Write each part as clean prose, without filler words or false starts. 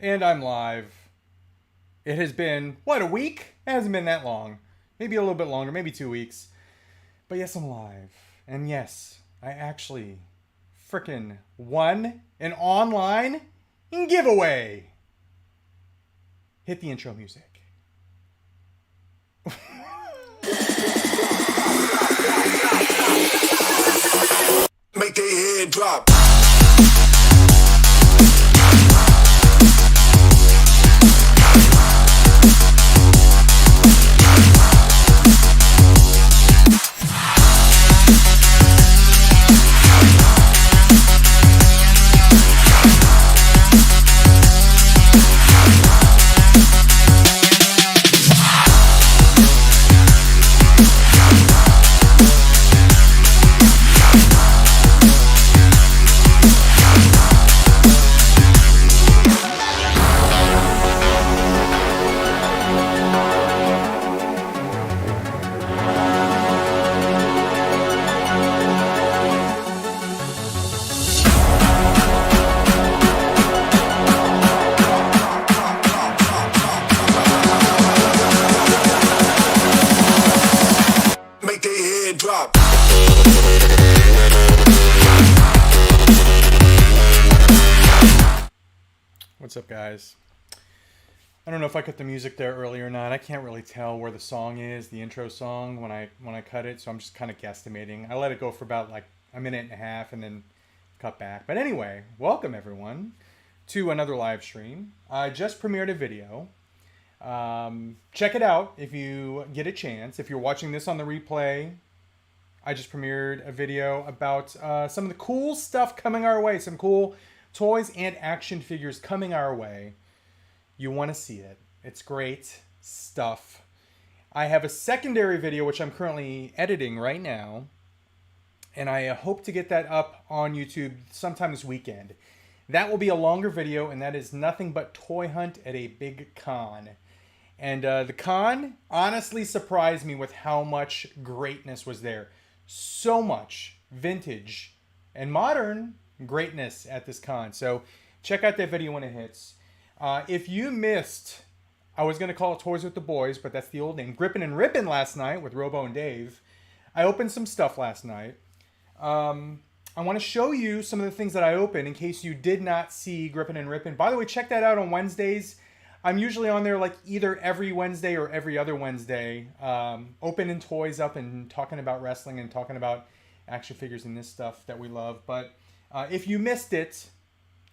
And I'm live. It has been, what, a week? It hasn't been that long. Maybe a little bit longer, maybe 2 weeks. But yes, I'm live. And yes, I actually frickin' won an online giveaway. Hit the intro music. Make their head drop. Make their head drop. What's up, guys? I don't know if I cut the music there earlier or not. I can't really tell where the song is, the intro song, when I cut it, so I'm just kind of guesstimating. I let it go for about like a minute and a half and then cut back. But anyway, welcome everyone to another live stream. I just premiered a video. Check it out if you get a chance. If you're watching this on the replay, I just premiered a video about some of the cool stuff coming our way. Some cool toys and action figures coming our way. You want to see it. It's great stuff. I have a secondary video which I'm currently editing right now. And I hope to get that up on YouTube sometime this weekend. That will be a longer video, and that is nothing but Toy Hunt at a big con. And the con honestly surprised me with how much greatness was there. So much vintage and modern greatness at this con. So check out that video when it hits. If you missed, I was going to call it Toys with the Boys, but that's the old name, Grippin' and Rippin' last night with Robo and Dave. I opened some stuff last night. I want to show you some of the things that I opened in case you did not see Grippin' and Rippin'. By the way, check that out on Wednesdays. I'm usually on there like either every Wednesday or every other Wednesday, opening toys up and talking about wrestling and talking about action figures and this stuff that we love. But if you missed it,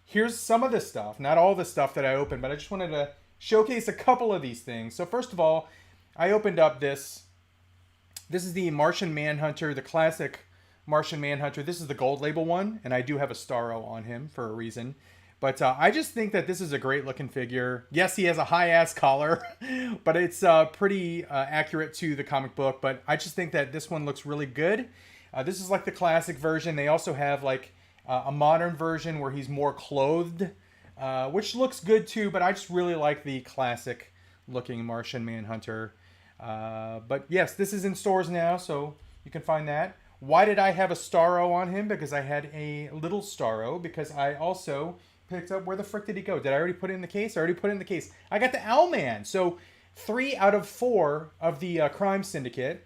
here's some of the stuff. Not all the stuff that I opened, but I just wanted to showcase a couple of these things. So first of all, I opened up this. This is the Martian Manhunter, the classic Martian Manhunter. This is the gold label one, and I do have a Starro on him for a reason. But I just think that this is a great looking figure. Yes, he has a high ass collar, but it's pretty accurate to the comic book. But I just think that this one looks really good. This is like the classic version. They also have like a modern version where he's more clothed, which looks good too. But I just really like the classic looking Martian Manhunter. But yes, this is in stores now, so you can find that. Why did I have a Starro on him? Because I had a little Starro. Because I also picked up, where the frick did he go? Did I already put it in the case? I already put it in the case. I got the Owlman. So 3 out of 4 of the Crime Syndicate.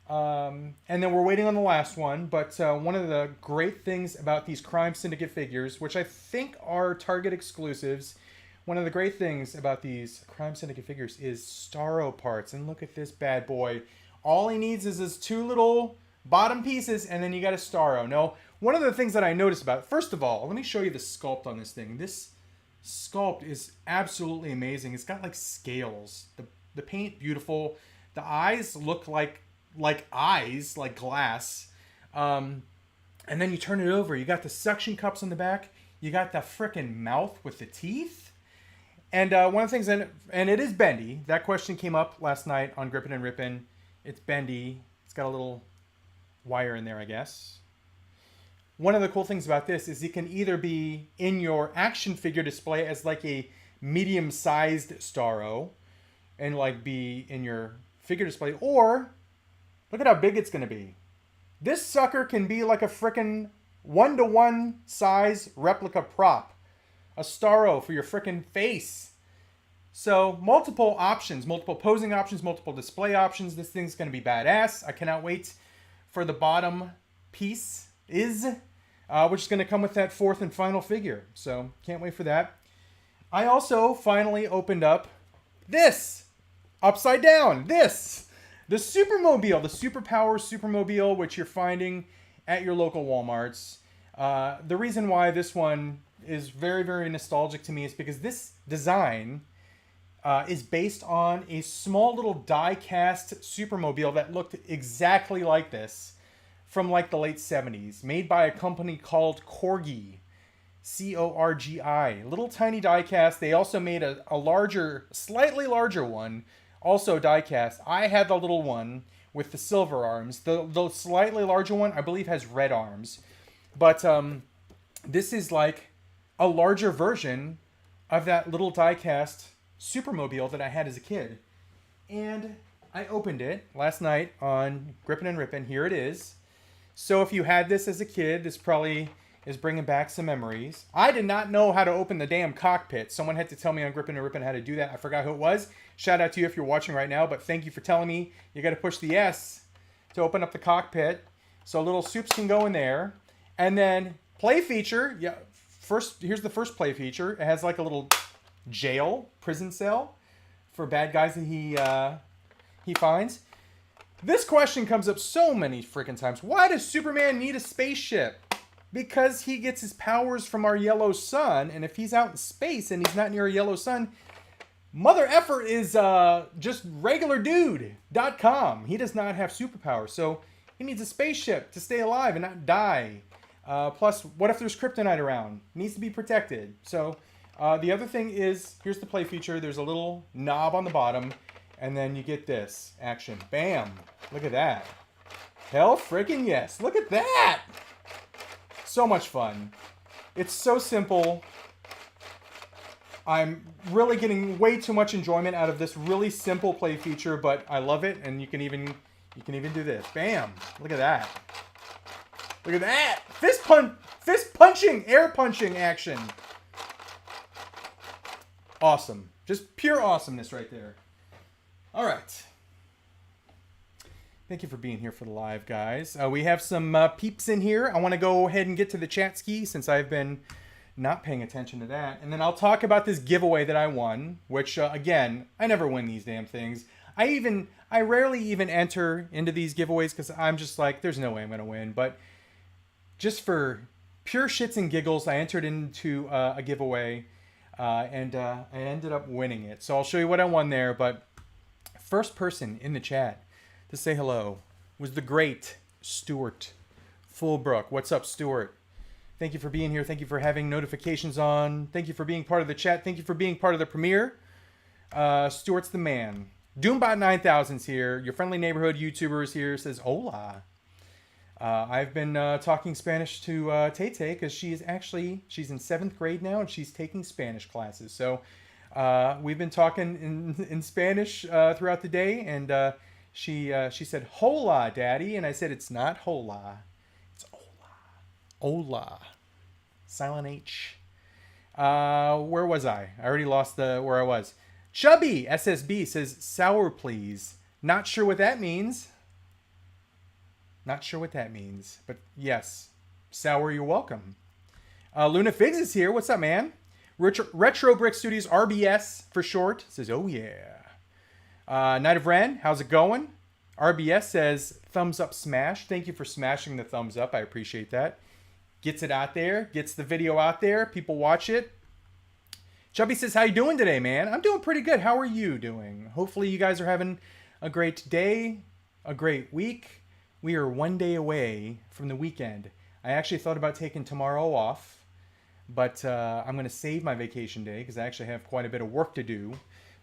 And then we're waiting on the last one. But one of the great things about these Crime Syndicate figures, which I think are Target exclusives, one of the great things about these Crime Syndicate figures is Starro parts. And look at this bad boy. All he needs is his 2 little bottom pieces, and then you got a Starro. No, one of the things that I noticed about it, first of all, let me show you the sculpt on this thing. This sculpt is absolutely amazing. It's got like scales. The paint, beautiful. The eyes look like eyes, like glass. And then you turn it over. You got the suction cups on the back. You got the frickin' mouth with the teeth. And one of the things, and it is bendy. That question came up last night on Grippin' and Rippin'. It's bendy. It's got a little wire in there, I guess. One of the cool things about this is it can either be in your action figure display as like a medium-sized Starro and like be in your figure display, or look at how big it's going to be. This sucker can be like a frickin' 1-to-1 size replica prop a Starro for your frickin' face. So multiple options, multiple posing options, multiple display options. This thing's going to be badass. I cannot wait for the bottom piece which is going to come with that fourth and final figure. So can't wait for that. I also finally opened up this upside down. The Supermobile, the Superpower Supermobile, which you're finding at your local Walmarts. The reason why this one is very, very nostalgic to me is because this design is based on a small little die-cast Supermobile that looked exactly like this from like the late 70s, made by a company called Corgi. Corgi. Little tiny die-cast. They also made a larger, slightly larger one, also die-cast. I had the little one with the silver arms. The slightly larger one, I believe, has red arms. But this is like a larger version of that little die-cast Supermobile that I had as a kid. And I opened it last night on Grippin' and Rippin'. Here it is. So if you had this as a kid, this probably is bringing back some memories. I did not know how to open the damn cockpit. Someone had to tell me on Grippin' and Rippin' how to do that. I forgot who it was. Shout out to you if you're watching right now, but thank you for telling me. You got to push the S to open up the cockpit. So little soups can go in there. And then play feature. Yeah, here's the first play feature. It has like a little prison cell for bad guys that he finds. This question comes up so many freaking times. Why does Superman need a spaceship? Because he gets his powers from our yellow sun, and if he's out in space and he's not near a yellow sun, Mother Effer is just regulardude.com. He does not have superpowers, so he needs a spaceship to stay alive and not die. Plus, what if there's kryptonite around? It needs to be protected. So the other thing is, here's the play feature. There's a little knob on the bottom, and then you get this action. Bam! Look at that. Hell freaking yes. Look at that! So much fun. It's so simple. I'm really getting way too much enjoyment out of this really simple play feature, but I love it, and you can even do this. Bam! Look at that. Look at that! Fist punching, air punching action. Awesome. Just pure awesomeness right there. All right. Thank you for being here for the live, guys. We have some peeps in here. I want to go ahead and get to the chat ski since I've been not paying attention to that. And then I'll talk about this giveaway that I won, which, again, I never win these damn things. I rarely even enter into these giveaways because I'm just like, there's no way I'm going to win. But just for pure shits and giggles, I entered into a giveaway and I ended up winning it. So I'll show you what I won there. But first person in the chat to say hello was the great Stuart Fulbrook. What's up, Stuart? Thank you for being here. Thank you for having notifications on. Thank you for being part of the chat. Thank you for being part of the premiere. Stuart's the man. Doombot9000's here. Your friendly neighborhood YouTuber is here. Says hola. I've been talking Spanish to Tay-Tay because she's in 7th grade now and she's taking Spanish classes. So we've been talking in Spanish throughout the day, and she said hola, Daddy, and I said it's not hola, it's hola. Hola. Silent H. Where was I? I already lost where I was. Chubby SSB says sour please. Not sure what that means. Not sure what that means, but yes, sour, you're welcome. Luna Figs is here. What's up, man? Retro Brick Studios, RBS for short, says, oh yeah. Night of Ren, how's it going? RBS says, thumbs up smash. Thank you for smashing the thumbs up. I appreciate that. Gets it out there. Gets the video out there. People watch it. Chubby says, how you doing today, man? I'm doing pretty good. How are you doing? Hopefully you guys are having a great day, a great week. We are one day away from the weekend. I actually thought about taking tomorrow off, but I'm going to save my vacation day because I actually have quite a bit of work to do.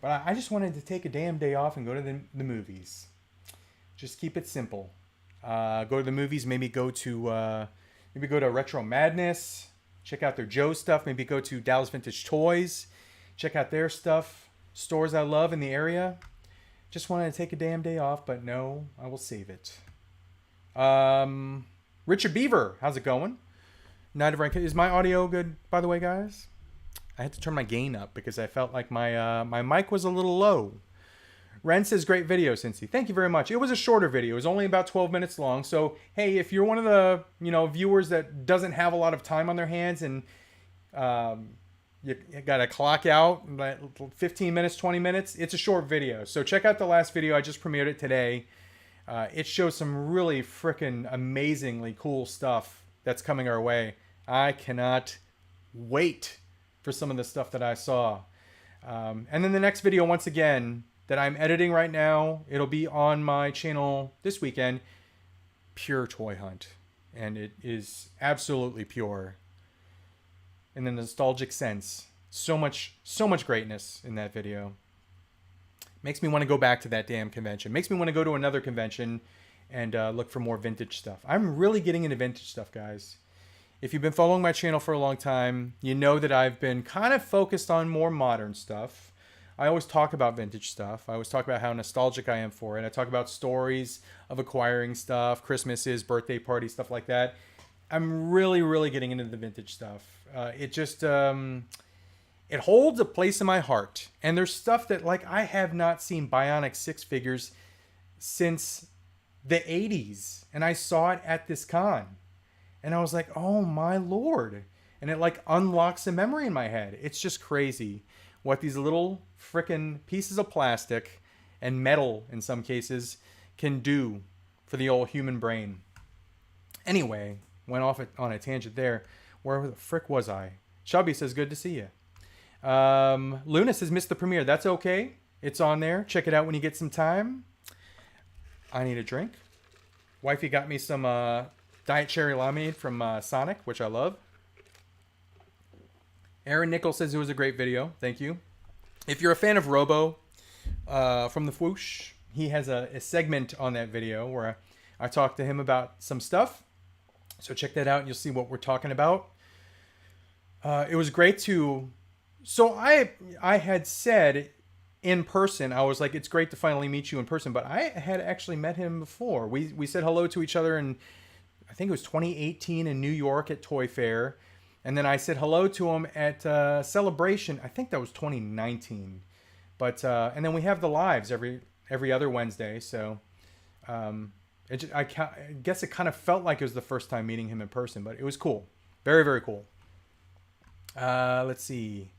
But I just wanted to take a damn day off and go to the movies. Just keep it simple. Go to the movies. Maybe go to Retro Madness. Check out their Joe stuff. Maybe go to Dallas Vintage Toys. Check out their stuff. Stores I love in the area. Just wanted to take a damn day off, but no, I will save it. Richard Beaver, how's it going? Night of Rank. Is my audio good, by the way, guys? I had to turn my gain up because I felt like my mic was a little low. Ren says, great video, Cincy. Thank you very much. It was a shorter video. It was only about 12 minutes long. So, hey, if you're one of the, viewers that doesn't have a lot of time on their hands and you got to clock out 15 minutes, 20 minutes, it's a short video. So check out the last video. I just premiered it today. It shows some really freaking amazingly cool stuff that's coming our way. I cannot wait for some of the stuff that I saw. And then the next video, once again, that I'm editing right now, it'll be on my channel this weekend, pure toy hunt. And it is absolutely pure in the nostalgic sense. So much greatness in that video. Makes me want to go back to that damn convention. Makes me want to go to another convention and look for more vintage stuff. I'm really getting into vintage stuff, guys. If you've been following my channel for a long time, you know that I've been kind of focused on more modern stuff. I always talk about vintage stuff. I always talk about how nostalgic I am for it. I talk about stories of acquiring stuff, Christmases, birthday parties, stuff like that. I'm really getting into the vintage stuff. It just, it holds a place in my heart. And there's stuff that, like, I have not seen Bionic 6 figures since the 80s. And I saw it at this con. And I was like, oh my Lord. And it, like, unlocks a memory in my head. It's just crazy what these little frickin' pieces of plastic and metal, in some cases, can do for the old human brain. Anyway, went off on a tangent there. Where the frick was I? Chubby says, good to see you. Luna says, missed the premiere. That's okay. It's on there. Check it out when you get some time. I need a drink. Wifey got me some Diet Cherry Lemonade from Sonic, which I love. Aaron Nichols says it was a great video. Thank you. If you're a fan of Robo from the Whoosh, he has a segment on that video where I talk to him about some stuff. So check that out and you'll see what we're talking about. It was great to... So I had said in person, I was like, it's great to finally meet you in person. But I had actually met him before. We said hello to each other in, I think it was 2018 in New York at Toy Fair. And then I said hello to him at Celebration. I think that was 2019. But and then we have the lives every other Wednesday. So I guess it kind of felt like it was the first time meeting him in person. But it was cool. Very cool. Let's see.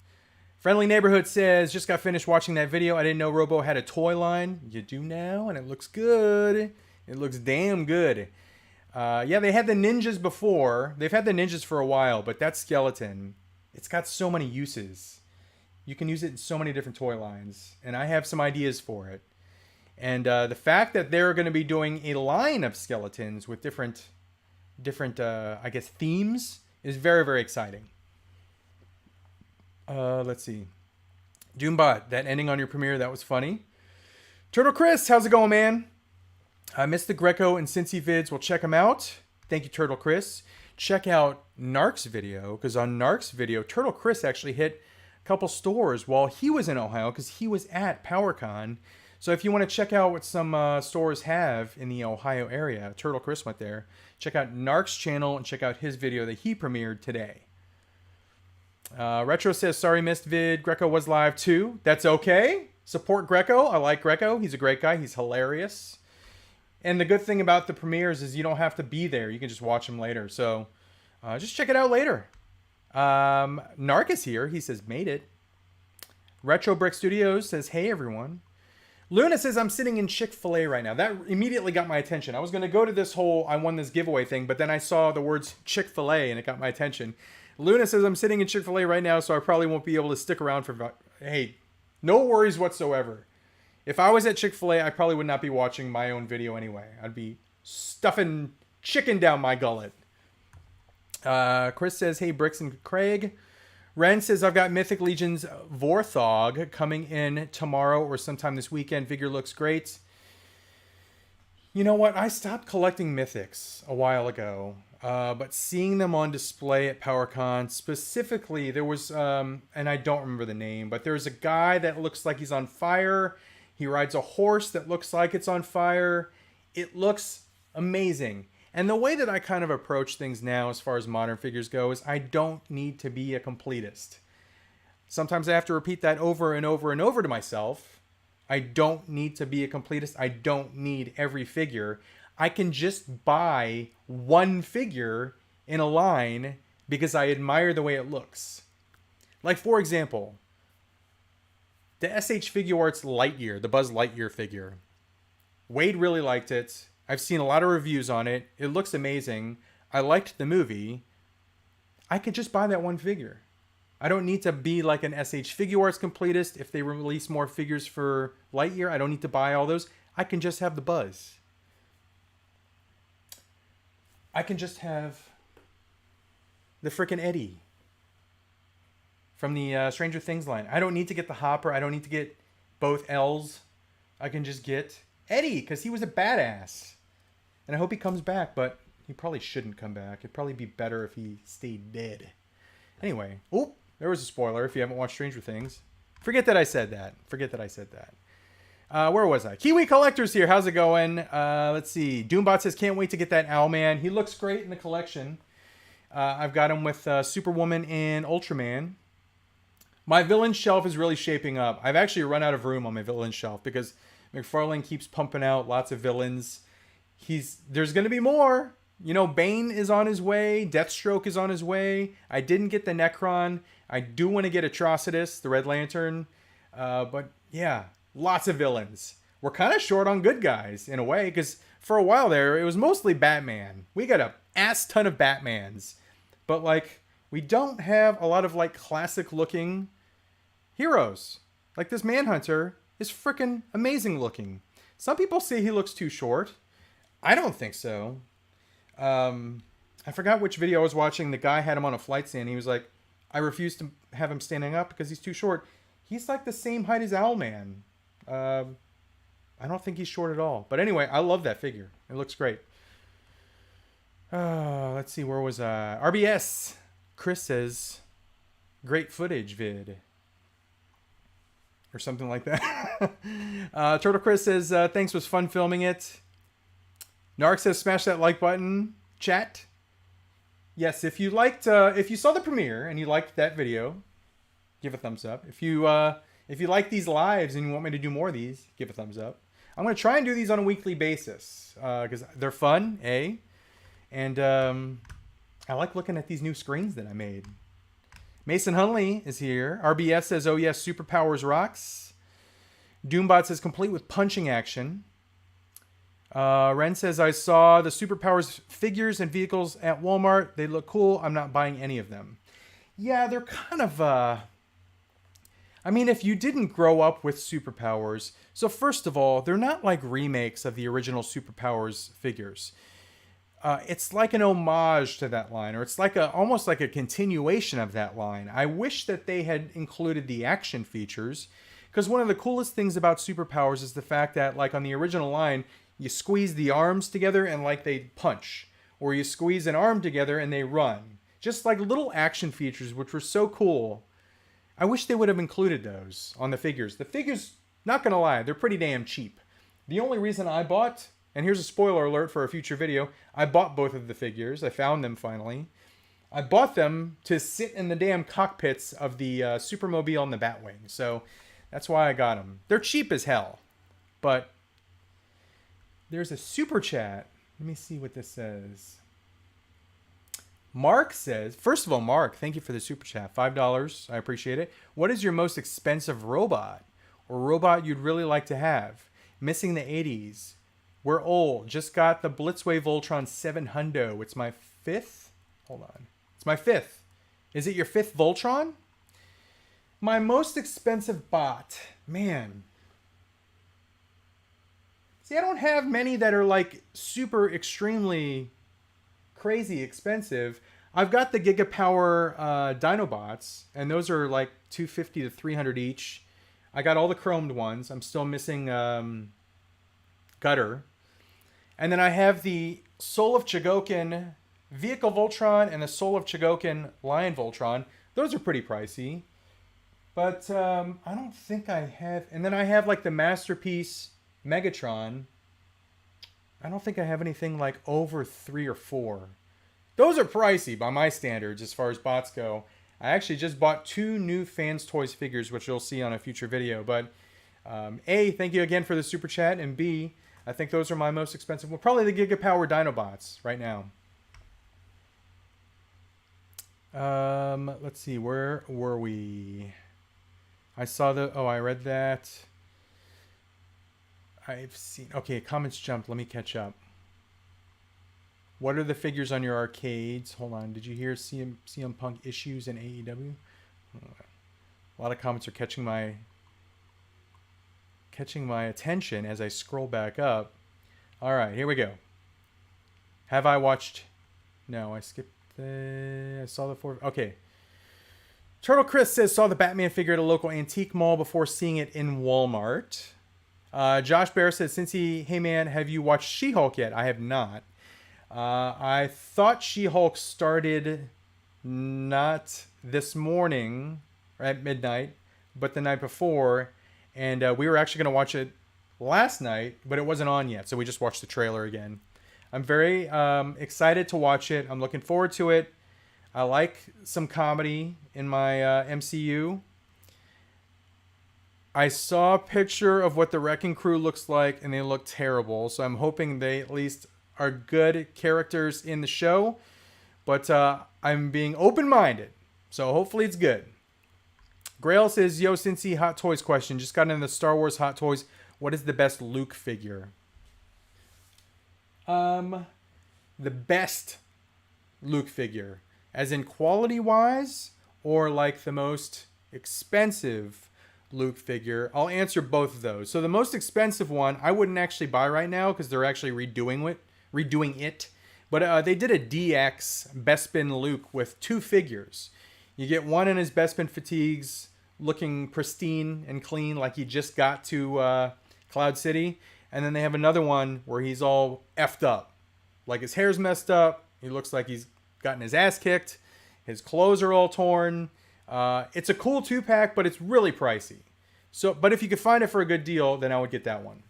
Friendly Neighborhood says, just got finished watching that video. I didn't know Robo had a toy line. You do now, and it looks good. It looks damn good. Yeah, they had the ninjas before. They've had the ninjas for a while, but that skeleton, it's got so many uses. You can use it in so many different toy lines, and I have some ideas for it. And the fact that they're going to be doing a line of skeletons with different I guess, themes is very exciting. Let's see. Doombot, that ending on your premiere, that was funny. Turtle Chris, how's it going, man? I missed the Greco and Cincy vids. Well, check them out. Thank you, Turtle Chris. Check out Narc's video, because on Narc's video, Turtle Chris actually hit a couple stores while he was in Ohio, because he was at PowerCon. So if you want to check out what some stores have in the Ohio area, Turtle Chris went there. Check out Narc's channel and check out his video that he premiered today. Retro says, sorry missed vid. Greco was live too. That's okay. Support Greco. I like Greco. He's a great guy. He's hilarious. And the good thing about the premieres is you don't have to be there. You can just watch them later. So just check it out later. Narc is here. He says, made it. Retro Brick Studios says, hey, everyone. Luna says, I'm sitting in Chick-fil-A right now. That immediately got my attention. I was going to go to this whole I won this giveaway thing, but then I saw the words Chick-fil-A and it got my attention. Luna says, I'm sitting in Chick-fil-A right now, so I probably won't be able to stick around for... Hey, no worries whatsoever. If I was at Chick-fil-A, I probably would not be watching my own video anyway. I'd be stuffing chicken down my gullet. Chris says, hey, Bricks and Craig. Ren says, I've got Mythic Legion's Vorthog coming in tomorrow or sometime this weekend. Figure looks great. You know what? I stopped collecting Mythics a while ago. But seeing them on display at PowerCon, specifically, there was, and I don't remember the name, but there's a guy that looks like he's on fire. He rides a horse that looks like it's on fire. It looks amazing. And the way that I kind of approach things now as far as modern figures go is I don't need to be a completist. Sometimes I have to repeat that over and over and over to myself. I don't need to be a completist. I don't need every figure. I can just buy one figure in a line because I admire the way it looks. Like, for example, the SH Figure Arts Lightyear, the Buzz Lightyear figure. Wade really liked it. I've seen a lot of reviews on it. It looks amazing. I liked the movie. I could just buy that one figure. I don't need to be like an SH Figure Arts completist. If they release more figures for Lightyear, I don't need to buy all those. I can just have the Buzz. I can just have the frickin' Eddie from the Stranger Things line. I don't need to get the Hopper. I don't need to get both L's. I can just get Eddie because he was a badass. And I hope he comes back, but he probably shouldn't come back. It'd probably be better if he stayed dead. Anyway. Oh, there was a spoiler if you haven't watched Stranger Things. Forget that I said that. Where was I? Kiwi Collectors here. How's it going? Let's see. Doombot says, can't wait to get that Owlman. He looks great in the collection. I've got him with Superwoman and Ultraman. My villain shelf is really shaping up. I've actually run out of room on my villain shelf because McFarlane keeps pumping out lots of villains. There's going to be more. You know, Bane is on his way. Deathstroke is on his way. I didn't get the Necron. I do want to get Atrocitus, the Red Lantern. But yeah, lots of villains. We're kind of short on good guys in a way because for a while there, it was mostly Batman. We got a ass ton of Batmans. But like, we don't have a lot of like classic looking heroes. Like this Manhunter is freaking amazing looking. Some people say he looks too short. I don't think so. I forgot which video I was watching. The guy had him on a flight stand. He was like, I refuse to have him standing up because he's too short. He's like the same height as Owlman. I don't think he's short at all. But anyway, I love that figure. It looks great. Let's see. Where was I? RBS. Chris says, great footage vid. Or something like that. Turtle Chris says, thanks, was fun filming it. Narc says, smash that like button. Chat. Yes, if you saw the premiere and you liked that video, give a thumbs up. If you like these lives and you want me to do more of these, give a thumbs up. I'm going to try and do these on a weekly basis because they're fun, A. And I like looking at these new screens that I made. Mason Hunley is here. RBS says, oh yes, Superpowers rocks. Doombot says, complete with punching action. Ren says, I saw the Superpowers figures and vehicles at Walmart. They look cool. I'm not buying any of them. Yeah, they're kind of... I mean, if you didn't grow up with Superpowers... So first of all, they're not like remakes of the original Superpowers figures. It's like an homage to that line, or it's like almost like a continuation of that line. I wish that they had included the action features, because one of the coolest things about Superpowers is the fact that, like on the original line, you squeeze the arms together and like they punch, or you squeeze an arm together and they run. Just like little action features, which were so cool. I wish they would have included those on the figures. The figures, not gonna lie, they're pretty damn cheap. The only reason I bought, and here's a spoiler alert for a future video, I bought both of the figures. I found them finally. I bought them to sit in the damn cockpits of the Supermobile and the Batwing. So that's why I got them. They're cheap as hell. But there's a super chat. Let me see what this says. Mark says, first of all, Mark, thank you for the super chat. $5. I appreciate it. What is your most expensive robot or robot you'd really like to have? Missing the 80s. We're old. Just got the Blitzway Voltron 700. It's my fifth. Hold on. It's my fifth. Is it your fifth Voltron? My most expensive bot. Man. See, I don't have many that are like super extremely crazy expensive. I've got the Gigapower Dinobots, and those are like $250 to $300 each. I got all the chromed ones. I'm still missing Gutter. And then I have the Soul of Chogokin Vehicle Voltron and the Soul of Chogokin Lion Voltron. Those are pretty pricey. But I don't think I have... And then I have like the Masterpiece Megatron. I don't think I have anything like over 3 or 4. Those are pricey by my standards as far as bots go. I actually just bought 2 new Fans Toys figures, which you'll see on a future video. But A, thank you again for the super chat, and B, I think those are my most expensive. Well, probably the Gigapower Dinobots right now. Let's see, where were we? I saw I read that. I've seen, okay, comments jumped. Let me catch up. What are the figures on your arcades? Hold on. Did you hear CM Punk issues in AEW? A lot of comments are catching my attention as I scroll back up. All right, here we go. Have I watched? No, I skipped I saw the 4. Okay. Turtle Chris says, saw the Batman figure at a local antique mall before seeing it in Walmart. Josh Bear says, hey man, have you watched She-Hulk yet? I have not. I thought She-Hulk started not this morning at midnight, but the night before. And we were actually going to watch it last night, but it wasn't on yet. So we just watched the trailer again. I'm very excited to watch it. I'm looking forward to it. I like some comedy in my MCU. I saw a picture of what the Wrecking Crew looks like, and they look terrible. So I'm hoping they at least are good characters in the show. But I'm being open-minded. So hopefully it's good. Grail says, yo, Cincy, Hot Toys question. Just got into the Star Wars Hot Toys. What is the best Luke figure? The best Luke figure. As in quality-wise, or like the most expensive Luke figure? I'll answer both of those. So the most expensive one, I wouldn't actually buy right now because they're actually redoing it. But they did a DX Bespin Luke with 2 figures. You get one in his Bespin fatigues, looking pristine and clean like he just got to Cloud City. And then they have another one where he's all effed up. Like his hair's messed up. He looks like he's gotten his ass kicked. His clothes are all torn. It's a cool 2-pack, but it's really pricey. But if you could find it for a good deal, then I would get that one.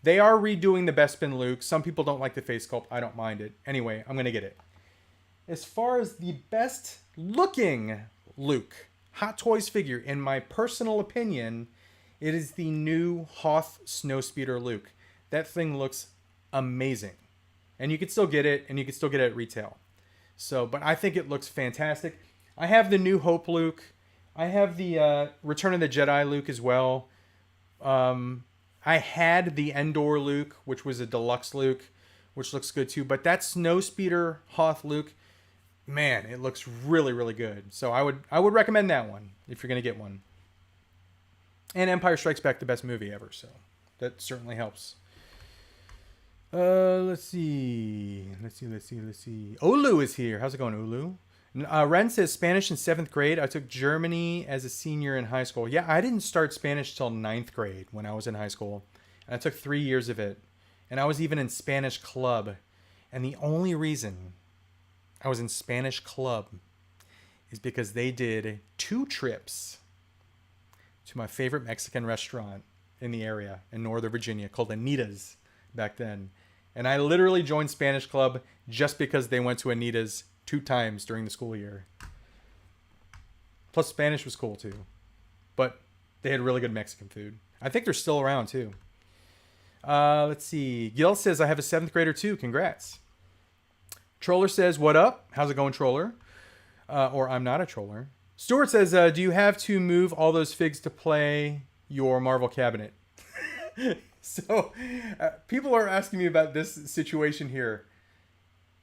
They are redoing the Bespin Luke. Some people don't like the face sculpt. I don't mind it. Anyway, I'm going to get it. As far as the best looking Luke Hot Toys figure, in my personal opinion, it is the new Hoth Snowspeeder Luke. That thing looks amazing. And you can still get it, and you can still get it at retail. But I think it looks fantastic. I have the New Hope Luke. I have the Return of the Jedi Luke as well. I had the Endor Luke, which was a deluxe Luke, which looks good too. But that Snowspeeder Hoth Luke, man, it looks really, really good. So I would recommend that one if you're going to get one. And Empire Strikes Back, the best movie ever. So that certainly helps. Let's see. Olu is here. How's it going, Olu? Ren says Spanish in 7th grade. I took Germany as a senior in high school. Yeah, I didn't start Spanish till 9th grade when I was in high school. And I took 3 years of it. And I was even in Spanish club. And the only reason I was in Spanish club is because they did 2 trips to my favorite Mexican restaurant in the area in Northern Virginia called Anita's back then. And I literally joined Spanish club just because they went to Anita's 2 times during the school year. Plus Spanish was cool too. But they had really good Mexican food. I think they're still around too. Let's see. Gil says, I have a 7th grader too. Congrats. Troller says, what up? How's it going, Troller? Or I'm not a troller. Stuart says, do you have to move all those figs to play your Marvel cabinet? So, people are asking me about this situation here.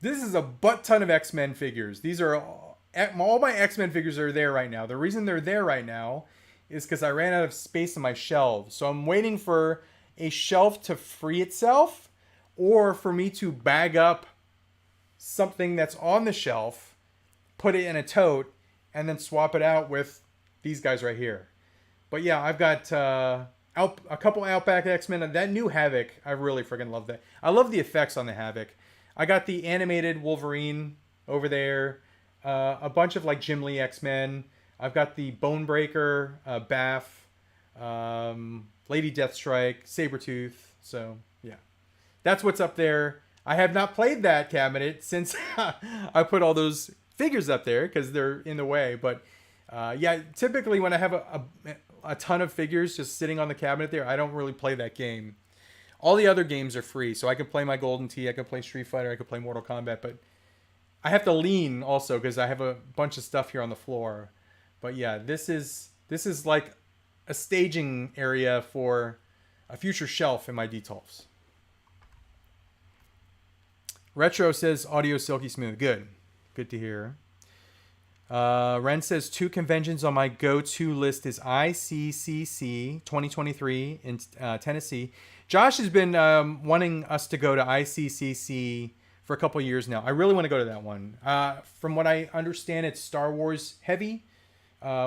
This is a butt ton of X-Men figures. These are all my X-Men figures are there right now. The reason they're there right now is because I ran out of space on my shelves. So I'm waiting for a shelf to free itself, or for me to bag up something that's on the shelf, put it in a tote, and then swap it out with these guys right here. But yeah, I've got a couple Outback X-Men. That new Havoc, I really freaking love that. I love the effects on the Havoc. I got the animated Wolverine over there. A bunch of like Jim Lee X-Men. I've got the Bonebreaker, Baff, Lady Deathstrike, Sabretooth. So yeah, that's what's up there. I have not played that cabinet since I put all those figures up there because they're in the way. But Yeah, typically when I have a ton of figures just sitting on the cabinet there, I don't really play that game. All the other games are free, so I can play my Golden Tee, I can play Street Fighter, I can play Mortal Kombat, but I have to lean also because I have a bunch of stuff here on the floor. But yeah, this is like a staging area for a future shelf in my D12s. Retro says audio silky smooth. Good. Good to hear. Ren says 2 conventions on my go-to list is ICCC 2023 in Tennessee. Josh has been wanting us to go to ICCC for a couple years now. I really want to go to that one. From what I understand, it's Star Wars heavy,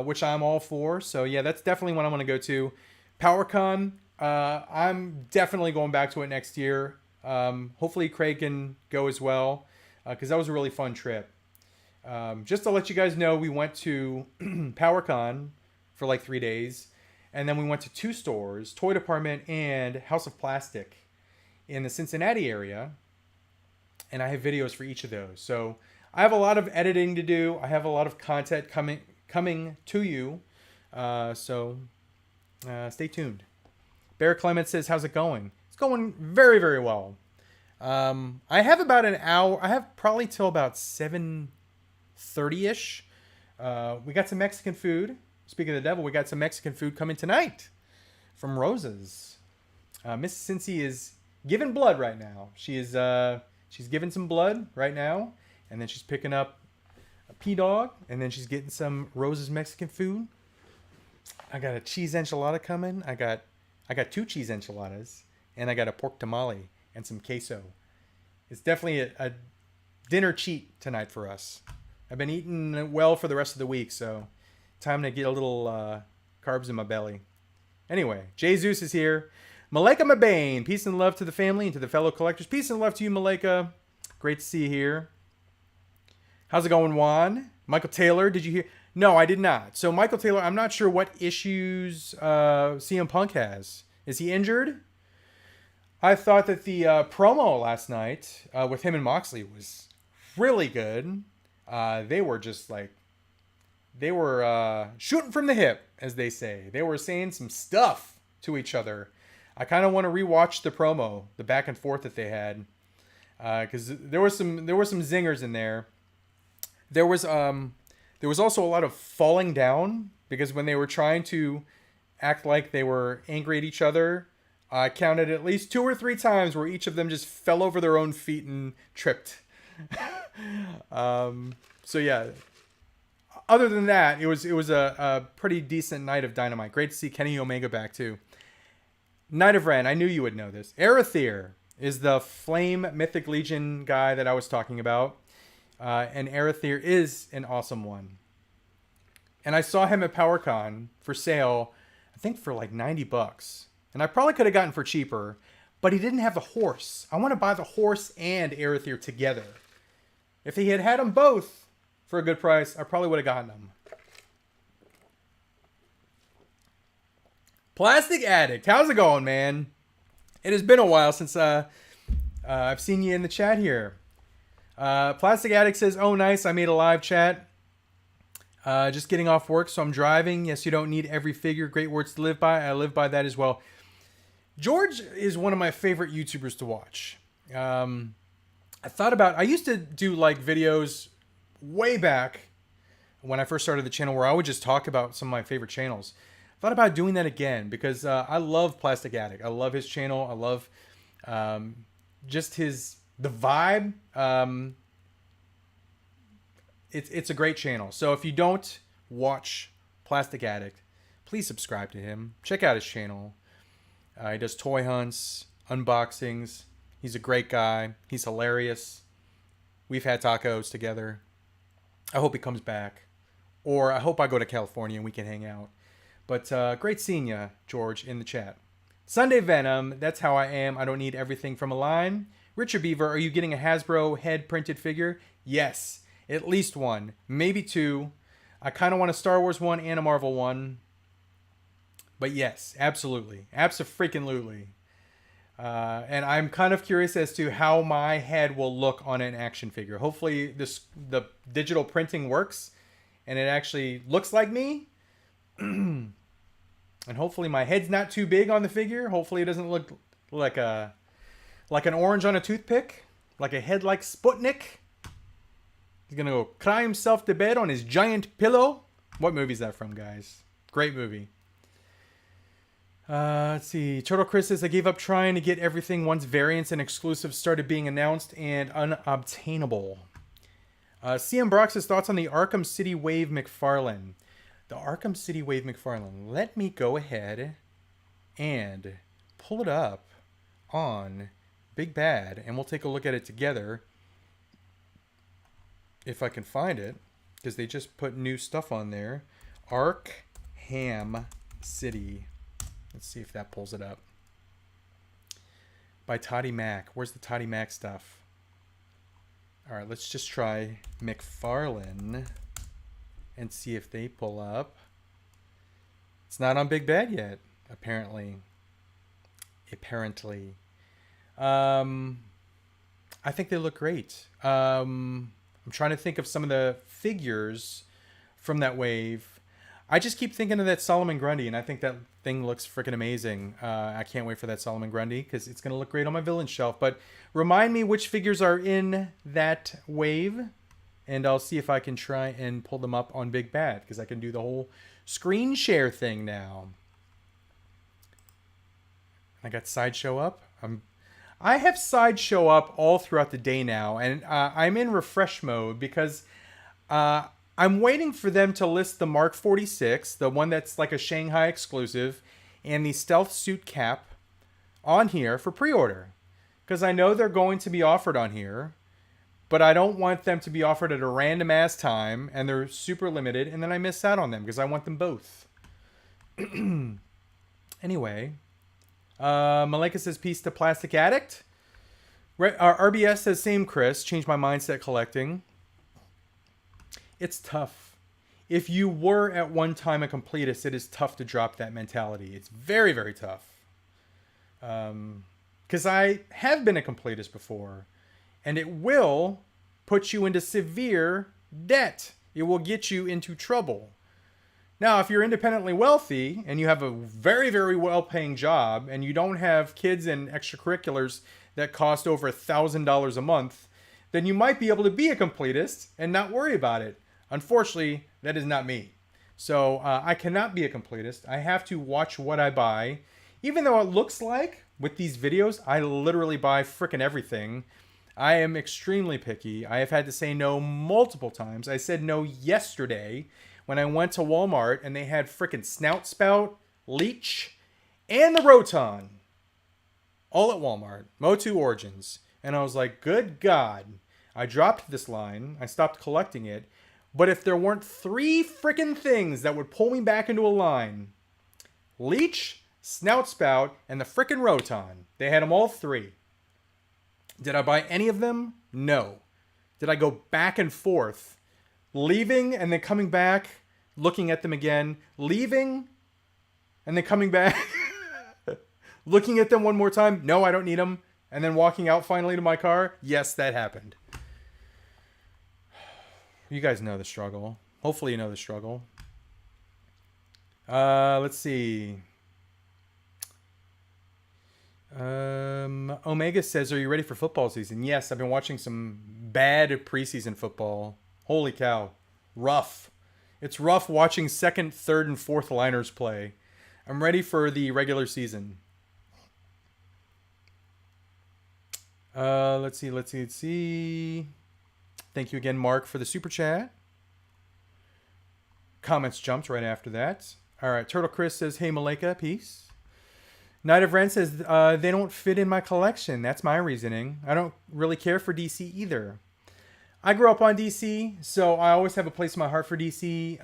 which I'm all for. So yeah, that's definitely one I want to go to. PowerCon, I'm definitely going back to it next year. Hopefully Craig can go as well, because that was a really fun trip. Just to let you guys know, we went to PowerCon for like 3 days, and then we went to 2 stores, Toy Department and House of Plastic in the Cincinnati area, and I have videos for each of those. So I have a lot of editing to do. I have a lot of content coming to you, so stay tuned. Bear Clement says, how's it going? It's going very, very well. I have about an hour. I have probably till about 7:30ish. We got some Mexican food. Speaking of the devil, we got some Mexican food coming tonight from Rosa's. Miss Cincy is giving blood right now. She's giving some blood right now, and then she's picking up a P-Dog, and then she's getting some Rosa's Mexican food. I got a cheese enchilada coming. I got 2 cheese enchiladas, and I got a pork tamale and some queso. It's definitely a dinner cheat tonight for us. I've been eating well for the rest of the week, so time to get a little carbs in my belly. Anyway, Jay Zeus is here. Maleka Mabane, peace and love to the family and to the fellow collectors. Peace and love to you, Maleka. Great to see you here. How's it going, Juan? Michael Taylor, did you hear? No, I did not. So Michael Taylor, I'm not sure what issues CM Punk has. Is he injured? I thought that the promo last night with him and Moxley was really good. They were just like, they were shooting from the hip, as they say. They were saying some stuff to each other. I kind of want to rewatch the promo, the back and forth that they had, because there were some zingers in there. There was also a lot of falling down, because when they were trying to act like they were angry at each other, I counted at least 2 or 3 times where each of them just fell over their own feet and tripped. So yeah. Other than that, it was a pretty decent night of Dynamite. Great to see Kenny Omega back too. Knight of Ren, I knew you would know this. Arethyr is the Flame Mythic Legion guy that I was talking about. And Arethyr is an awesome one. And I saw him at PowerCon for sale, I think for like $90. And I probably could have gotten for cheaper, but he didn't have the horse. I want to buy the horse and Arethyr together. If he had had them both for a good price, I probably would have gotten them. Plastic Addict, how's it going, man? It has been a while since I've seen you in the chat here. Plastic Addict says, oh, nice, I made a live chat. Just getting off work, so I'm driving. Yes, you don't need every figure. Great words to live by. I live by that as well. George is one of my favorite YouTubers to watch. I used to do like videos way back when I first started the channel where I would just talk about some of my favorite channels. I thought about doing that again because I love Plastic Addict. I love his channel. I love just the vibe. It's a great channel. So if you don't watch Plastic Addict, please subscribe to him. Check out his channel. He does toy hunts, unboxings. He's a great guy. He's hilarious. We've had tacos together. I hope he comes back. Or I hope I go to California and we can hang out. But great seeing you, George, in the chat. Sunday Venom, that's how I am. I don't need everything from a line. Richard Beaver, are you getting a Hasbro head printed figure? Yes, at least one, maybe 2. I kind of want a Star Wars one and a Marvel one. But yes, absolutely. Abso-freaking-lutely. And I'm kind of curious as to how my head will look on an action figure. Hopefully the digital printing works and it actually looks like me. And hopefully my head's not too big on the figure. Hopefully it doesn't look like an orange on a toothpick, like a head like Sputnik. He's gonna go cry himself to bed on his giant pillow. What movie is that from, guys? Great movie. Let's see. Turtle Chris says, I gave up trying to get everything once variants and exclusives started being announced and unobtainable. CM Brock says, thoughts on the Arkham City Wave McFarlane. The Arkham City Wave McFarlane. Let me go ahead and pull it up on Big Bad, and we'll take a look at it together. If I can find it, because they just put new stuff on there. Arkham City. Let's see if that pulls it up. By Toddy Mac. Where's the Toddy Mac stuff? All right, let's just try McFarlane and see if they pull up. It's not on Big Bad yet, apparently. I think they look great. I'm trying to think of some of the figures from that wave. I just keep thinking of that Solomon Grundy, and I think that thing looks freaking amazing. I can't wait for that Solomon Grundy because it's going to look great on my villain shelf. But remind me which figures are in that wave, and I'll see if I can try and pull them up on Big Bad because I can do the whole screen share thing now. I got Sideshow up. I have Sideshow up all throughout the day now, and I'm in refresh mode because I'm waiting for them to list the Mark 46, the one that's like a Shanghai exclusive, and the Stealth Suit Cap on here for pre-order. Because I know they're going to be offered on here, but I don't want them to be offered at a random ass time, and they're super limited, and then I miss out on them because I want them both. Anyway, Malika says, peace to Plastic Addict. RBS says, same Chris, changed my mindset collecting. It's tough. If you were at one time a completist, it is tough to drop that mentality. It's very, very tough. Because I have been a completist before, and it will put you into severe debt. It will get you into trouble. Now, if you're independently wealthy and you have a very, very well-paying job and you don't have kids and extracurriculars that cost over $1,000 a month, then you might be able to be a completist and not worry about it. Unfortunately, that is not me. So I cannot be a completist. I have to watch what I buy. Even though it looks like, with these videos, I literally buy frickin' everything. I am extremely picky. I have had to say no multiple times. I said no yesterday when I went to Walmart and they had frickin' Snout Spout, Leech, and the Roton. All at Walmart. Motu Origins. And I was like, good God. I dropped this line. I stopped collecting it. But if there weren't 3 frickin' things that would pull me back into a line, Leech, Snout Spout, and the frickin' Roton. They had them all 3. Did I buy any of them? No. Did I go back and forth, leaving and then coming back, looking at them again, leaving and then coming back, looking at them one more time? No, I don't need them. And then walking out finally to my car? Yes, that happened. You guys know the struggle. Hopefully you know the struggle. Let's see. Omega says, are you ready for football season? Yes, I've been watching some bad preseason football. Holy cow. Rough. It's rough watching second, third, and fourth liners play. I'm ready for the regular season. Let's see. Thank you again, Mark, for the super chat. Comments jumped right after that. All right, Turtle Chris says, hey, Malika, peace. Night of Ren says, they don't fit in my collection. That's my reasoning. I don't really care for DC either. I grew up on DC, so I always have a place in my heart for DC.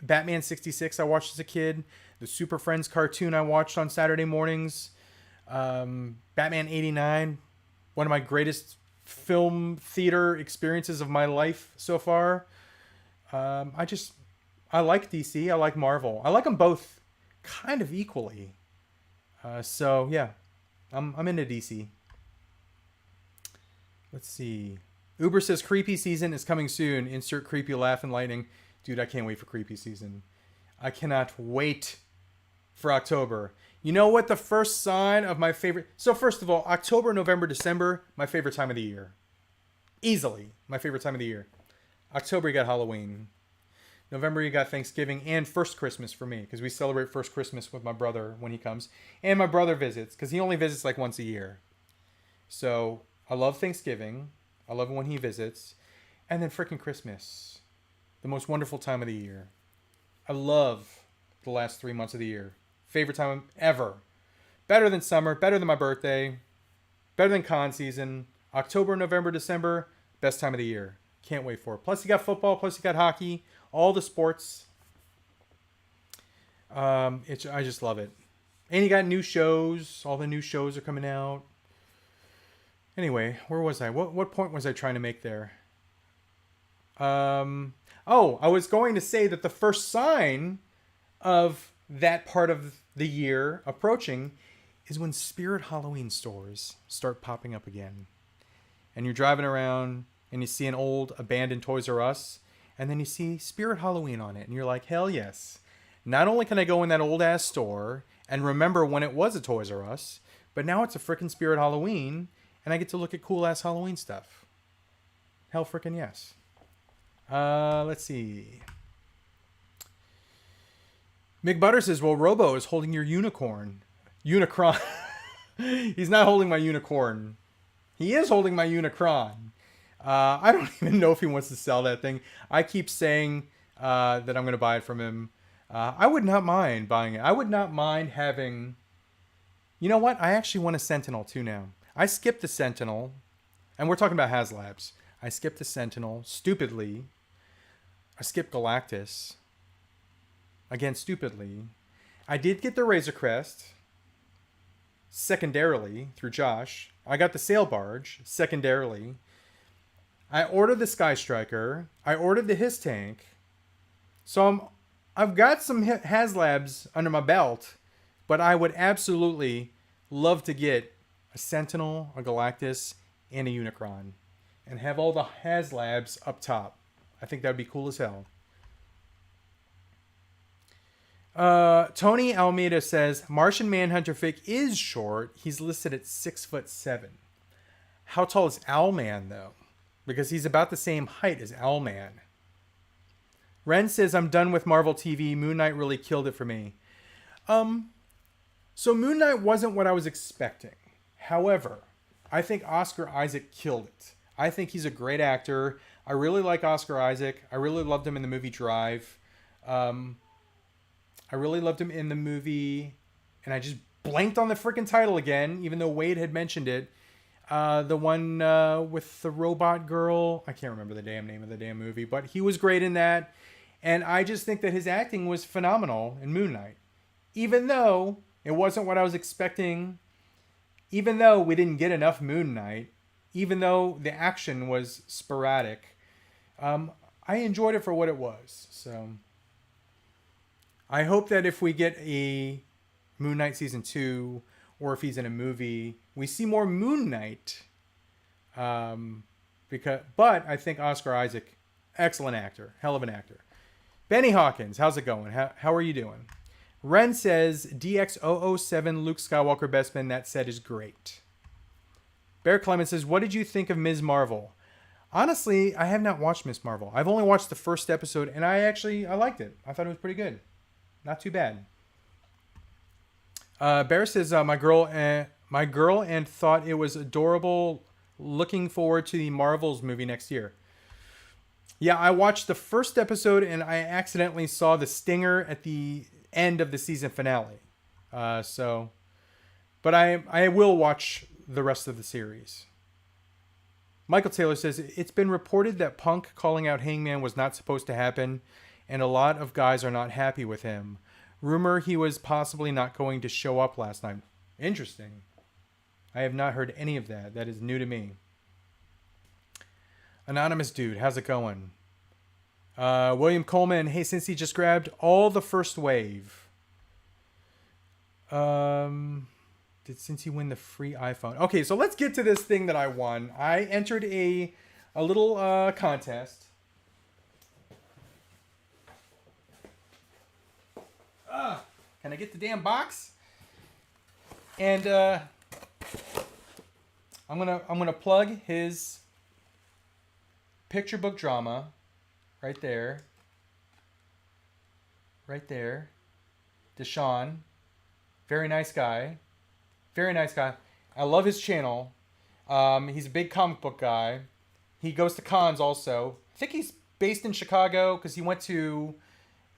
Batman 66 I watched as a kid. The Super Friends cartoon I watched on Saturday mornings. Batman 89, one of my greatest film theater experiences of my life so far. I like DC. I like Marvel. I like them both kind of equally. So yeah, I'm into DC. Let's see. Uber says creepy season is coming soon. Insert creepy laugh and lightning. Dude, I can't wait for creepy season. I cannot wait for October. You know what the first sign of my favorite... So first of all, October, November, December, my favorite time of the year. Easily my favorite time of the year. October, you got Halloween. November, you got Thanksgiving and first Christmas for me, because we celebrate first Christmas with my brother when he comes. And my brother visits, because he only visits like once a year. So I love Thanksgiving. I love when he visits. And then freaking Christmas. The most wonderful time of the year. I love the last 3 months of the year. Favorite time ever. Better than summer. Better than my birthday. Better than con season. October, November, December. Best time of the year. Can't wait for it. Plus you got football. Plus you got hockey. All the sports. I just love it. And you got new shows. All the new shows are coming out. Anyway, where was I? What point was I trying to make there? I was going to say that the first sign of that part of the year approaching is when Spirit Halloween stores start popping up again. And you're driving around and you see an old abandoned Toys R Us, and then you see Spirit Halloween on it, and you're like, hell yes. Not only can I go in that old ass store and remember when it was a Toys R Us, but now it's a frickin' Spirit Halloween, and I get to look at cool ass Halloween stuff. Hell frickin' yes. Let's see. Mick Butter says, well, Robo is holding your unicorn. Unicron. He's not holding my unicorn. He is holding my Unicron. I don't even know if he wants to sell that thing. I keep saying that I'm going to buy it from him. I would not mind buying it. I would not mind having... You know what? I actually want a Sentinel too now. I skipped the Sentinel. And we're talking about HasLabs. I skipped the Sentinel stupidly. I skipped Galactus. Again, stupidly. I did get the Razor Crest. Secondarily, through Josh. I got the Sail Barge. Secondarily. I ordered the Sky Striker. I ordered the His Tank. So I've got some HasLabs under my belt. But I would absolutely love to get a Sentinel, a Galactus, and a Unicron. And have all the HasLabs up top. I think that would be cool as hell. Tony Almeida says, Martian Manhunter fig is short. He's listed at 6'7". How tall is Owlman, though? Because he's about the same height as Owlman. Ren says, I'm done with Marvel TV. Moon Knight really killed it for me. So Moon Knight wasn't what I was expecting. However, I think Oscar Isaac killed it. I think he's a great actor. I really like Oscar Isaac. I really loved him in the movie Drive. I really loved him in the movie, and I just blanked on the freaking title again, even though Wade had mentioned it. The one with the robot girl. I can't remember the damn name of the damn movie, but he was great in that. And I just think that his acting was phenomenal in Moon Knight. Even though it wasn't what I was expecting, even though we didn't get enough Moon Knight, even though the action was sporadic, I enjoyed it for what it was. So I hope that if we get a Moon Knight season 2, or if he's in a movie, we see more Moon Knight. But I think Oscar Isaac, excellent actor, hell of an actor. Benny Hawkins, how's it going? How are you doing? Ren says DX007 Luke Skywalker Bestman. That set is great. Bear Clemens says, what did you think of Ms. Marvel? Honestly, I have not watched Ms. Marvel. I've only watched the first episode, and I liked it. I thought it was pretty good. Not too bad. Bear says, my girl and thought it was adorable. Looking forward to the Marvels movie next year. Yeah, I watched the first episode, and I accidentally saw the stinger at the end of the season finale. But I will watch the rest of the series. Michael Taylor says, it's been reported that Punk calling out Hangman was not supposed to happen, and a lot of guys are not happy with him. Rumor he was possibly not going to show up last night. Interesting. I have not heard any of that. That is new to me. Anonymous Dude, how's it going? William Coleman, hey, since he just grabbed all the first wave. Did Cincy win the free iPhone? Okay, so let's get to this thing that I won. I entered a little contest. Can I get the damn box? And I'm gonna plug his picture book drama right there. Right there. Deshaun. Very nice guy. Very nice guy. I love his channel. He's a big comic book guy. He goes to cons also. I think he's based in Chicago because he went to,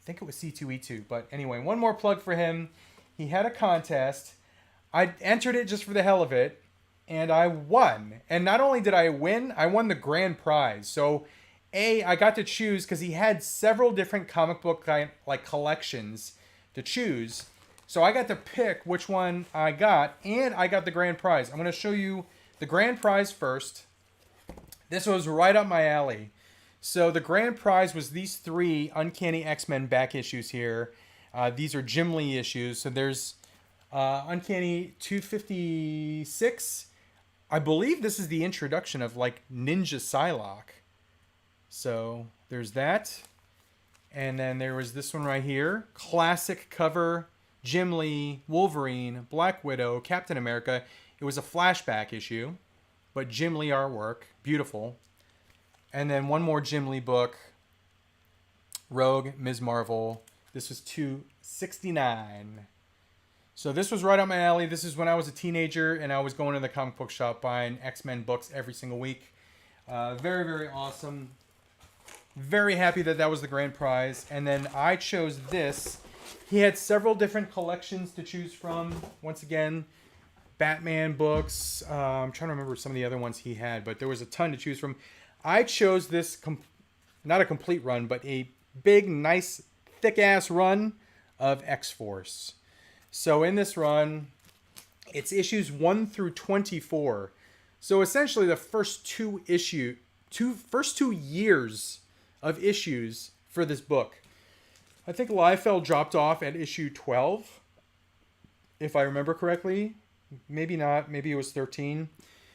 I think it was C2E2. But anyway, one more plug for him. He had a contest. I entered it just for the hell of it. And I won. And not only did I win, I won the grand prize. So, I got to choose because he had several different comic book like collections to choose. So I got to pick which one I got, and I got the grand prize. I'm going to show you the grand prize first. This was right up my alley. So the grand prize was these 3 Uncanny X-Men back issues here. These are Jim Lee issues. So there's Uncanny 256. I believe this is the introduction of like Ninja Psylocke. So there's that. And then there was this one right here. Classic cover. Jim Lee, Wolverine, Black Widow, Captain America. It was a flashback issue, but Jim Lee artwork, beautiful. And then one more Jim Lee book, Rogue, Ms. Marvel. This was $2.69. So this was right up my alley. This is when I was a teenager and I was going to the comic book shop buying X-Men books every single week. Very, very awesome. Very happy that that was the grand prize. And then I chose this. He had several different collections to choose from. Once again, Batman books. I'm trying to remember some of the other ones he had, but there was a ton to choose from. I chose this, not a complete run, but a big, nice, thick-ass run of X-Force. So in this run, it's issues 1 through 24. So essentially the first two years of issues for this book. I think Liefeld dropped off at issue 12, if I remember correctly. Maybe not. Maybe it was 13.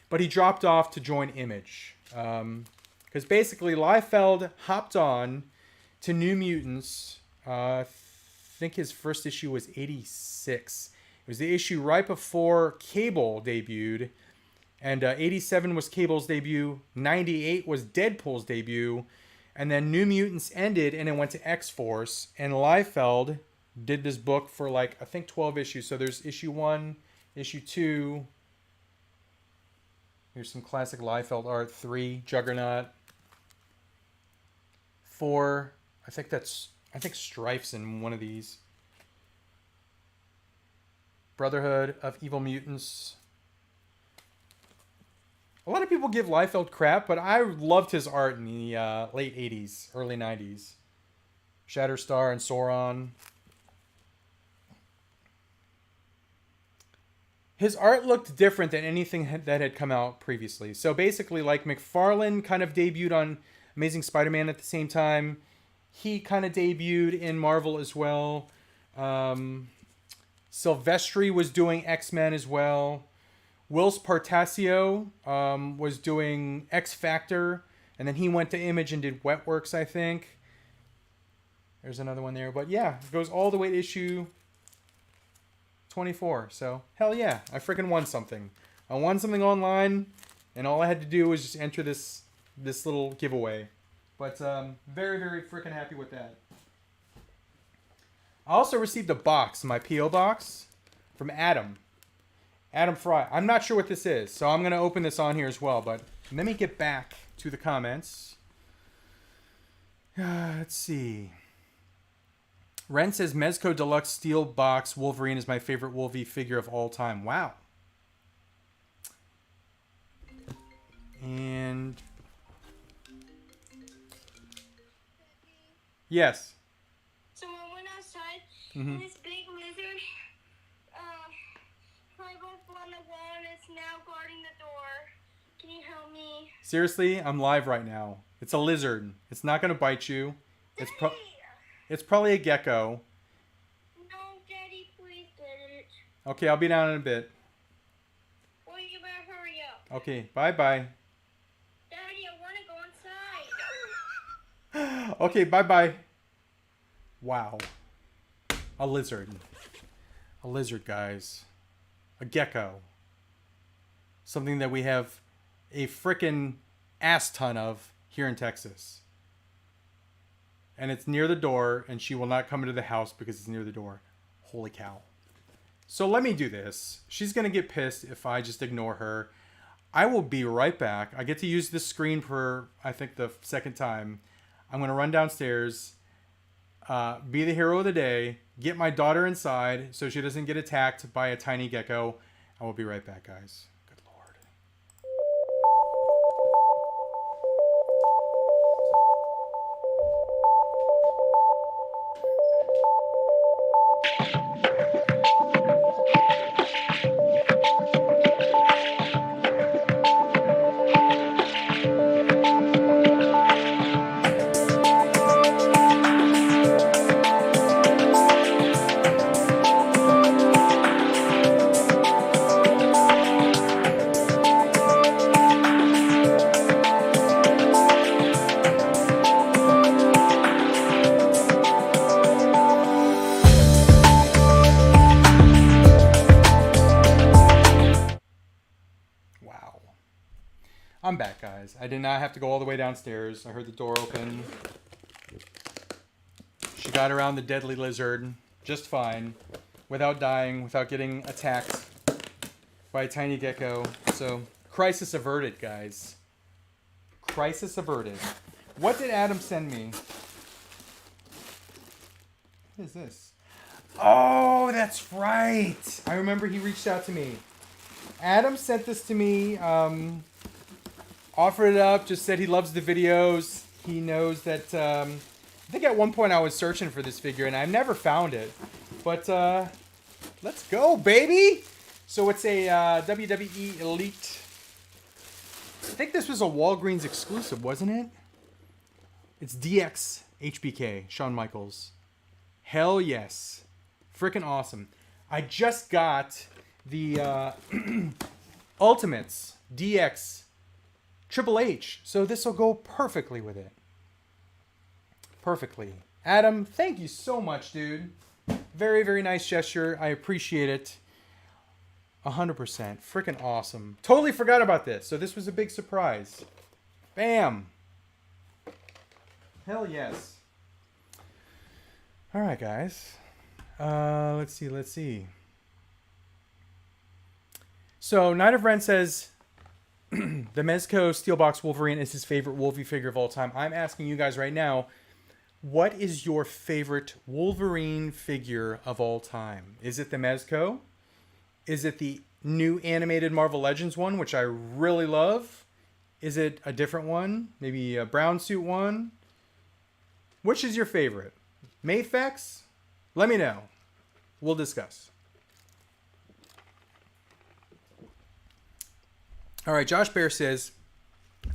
But he dropped off to join Image. Because basically Liefeld hopped on to New Mutants. I think his first issue was 86. It was the issue right before Cable debuted. And 87 was Cable's debut. 98 was Deadpool's debut. And then New Mutants ended and it went to X-Force. And Liefeld did this book for like, I think 12 issues. So there's issue 1, issue 2. Here's some classic Liefeld art. 3, Juggernaut. 4, I think Strife's in one of these. Brotherhood of Evil Mutants. A lot of people give Liefeld crap, but I loved his art in the late 80s, early 90s. Shatterstar and Sauron. His art looked different than anything that had come out previously. So basically, like McFarlane kind of debuted on Amazing Spider-Man at the same time. He kind of debuted in Marvel as well. Silvestri was doing X-Men as well. Whilce Partasio was doing X Factor, and then he went to Image and did Wetworks, I think. There's another one there. But yeah, it goes all the way to issue 24. So, hell yeah, I freaking won something. I won something online, and all I had to do was just enter this little giveaway. But very, very freaking happy with that. I also received a box, my P.O. box, from Adam Fry. I'm not sure what this is, so I'm going to open this on here as well. But let me get back to the comments. Let's see. Ren says, Mezco Deluxe Steel Box Wolverine is my favorite Wolvie figure of all time. Wow. And... yes. So I went outside, and this big lizard climbed up on the wall, and it's now guarding the door. Can you help me? Seriously, I'm live right now. It's a lizard. It's not going to bite you. Daddy! It's probably a gecko. No, Daddy, please get it. Okay, I'll be down in a bit. Well, you better hurry up. Okay, bye-bye. Daddy, I want to go inside. Okay, bye-bye. Wow. A lizard. A lizard, guys. A gecko. Something that we have a frickin' ass ton of here in Texas. And it's near the door, and she will not come into the house because it's near the door. Holy cow. So let me do this. She's going to get pissed if I just ignore her. I will be right back. I get to use this screen for, I think, the second time. I'm going to run downstairs, be the hero of the day, get my daughter inside so she doesn't get attacked by a tiny gecko. I will be right back, guys. Good Lord. I'm back, guys. I did not have to go all the way downstairs. I heard the door open. She got around the deadly lizard just fine, without dying, without getting attacked by a tiny gecko. So, crisis averted, guys. Crisis averted. What did Adam send me? What is this? Oh, that's right. I remember he reached out to me. Adam sent this to me. Offered it up, just said he loves the videos. He knows that, I think at one point I was searching for this figure and I never found it. But, let's go, baby! So it's a WWE Elite. I think this was a Walgreens exclusive, wasn't it? It's DX HBK, Shawn Michaels. Hell yes. Freaking awesome. I just got the Ultimates DX Triple H, so this will go perfectly with it. Perfectly. Adam, thank you so much, dude. Very, very nice gesture. I appreciate it. 100%. Freaking awesome. Totally forgot about this, so this was a big surprise. Bam. Hell yes. All right, guys. Let's see. So, Night of Ren says, the Mezco Steelbox Wolverine is his favorite Wolvie figure of all time. I'm asking you guys right now, what is your favorite Wolverine figure of all time? Is it the Mezco? Is it the new animated Marvel Legends one, which I really love? Is it a different one? Maybe a brown suit one? Which is your favorite? Mafex? Let me know. We'll discuss. All right, Josh Bear says,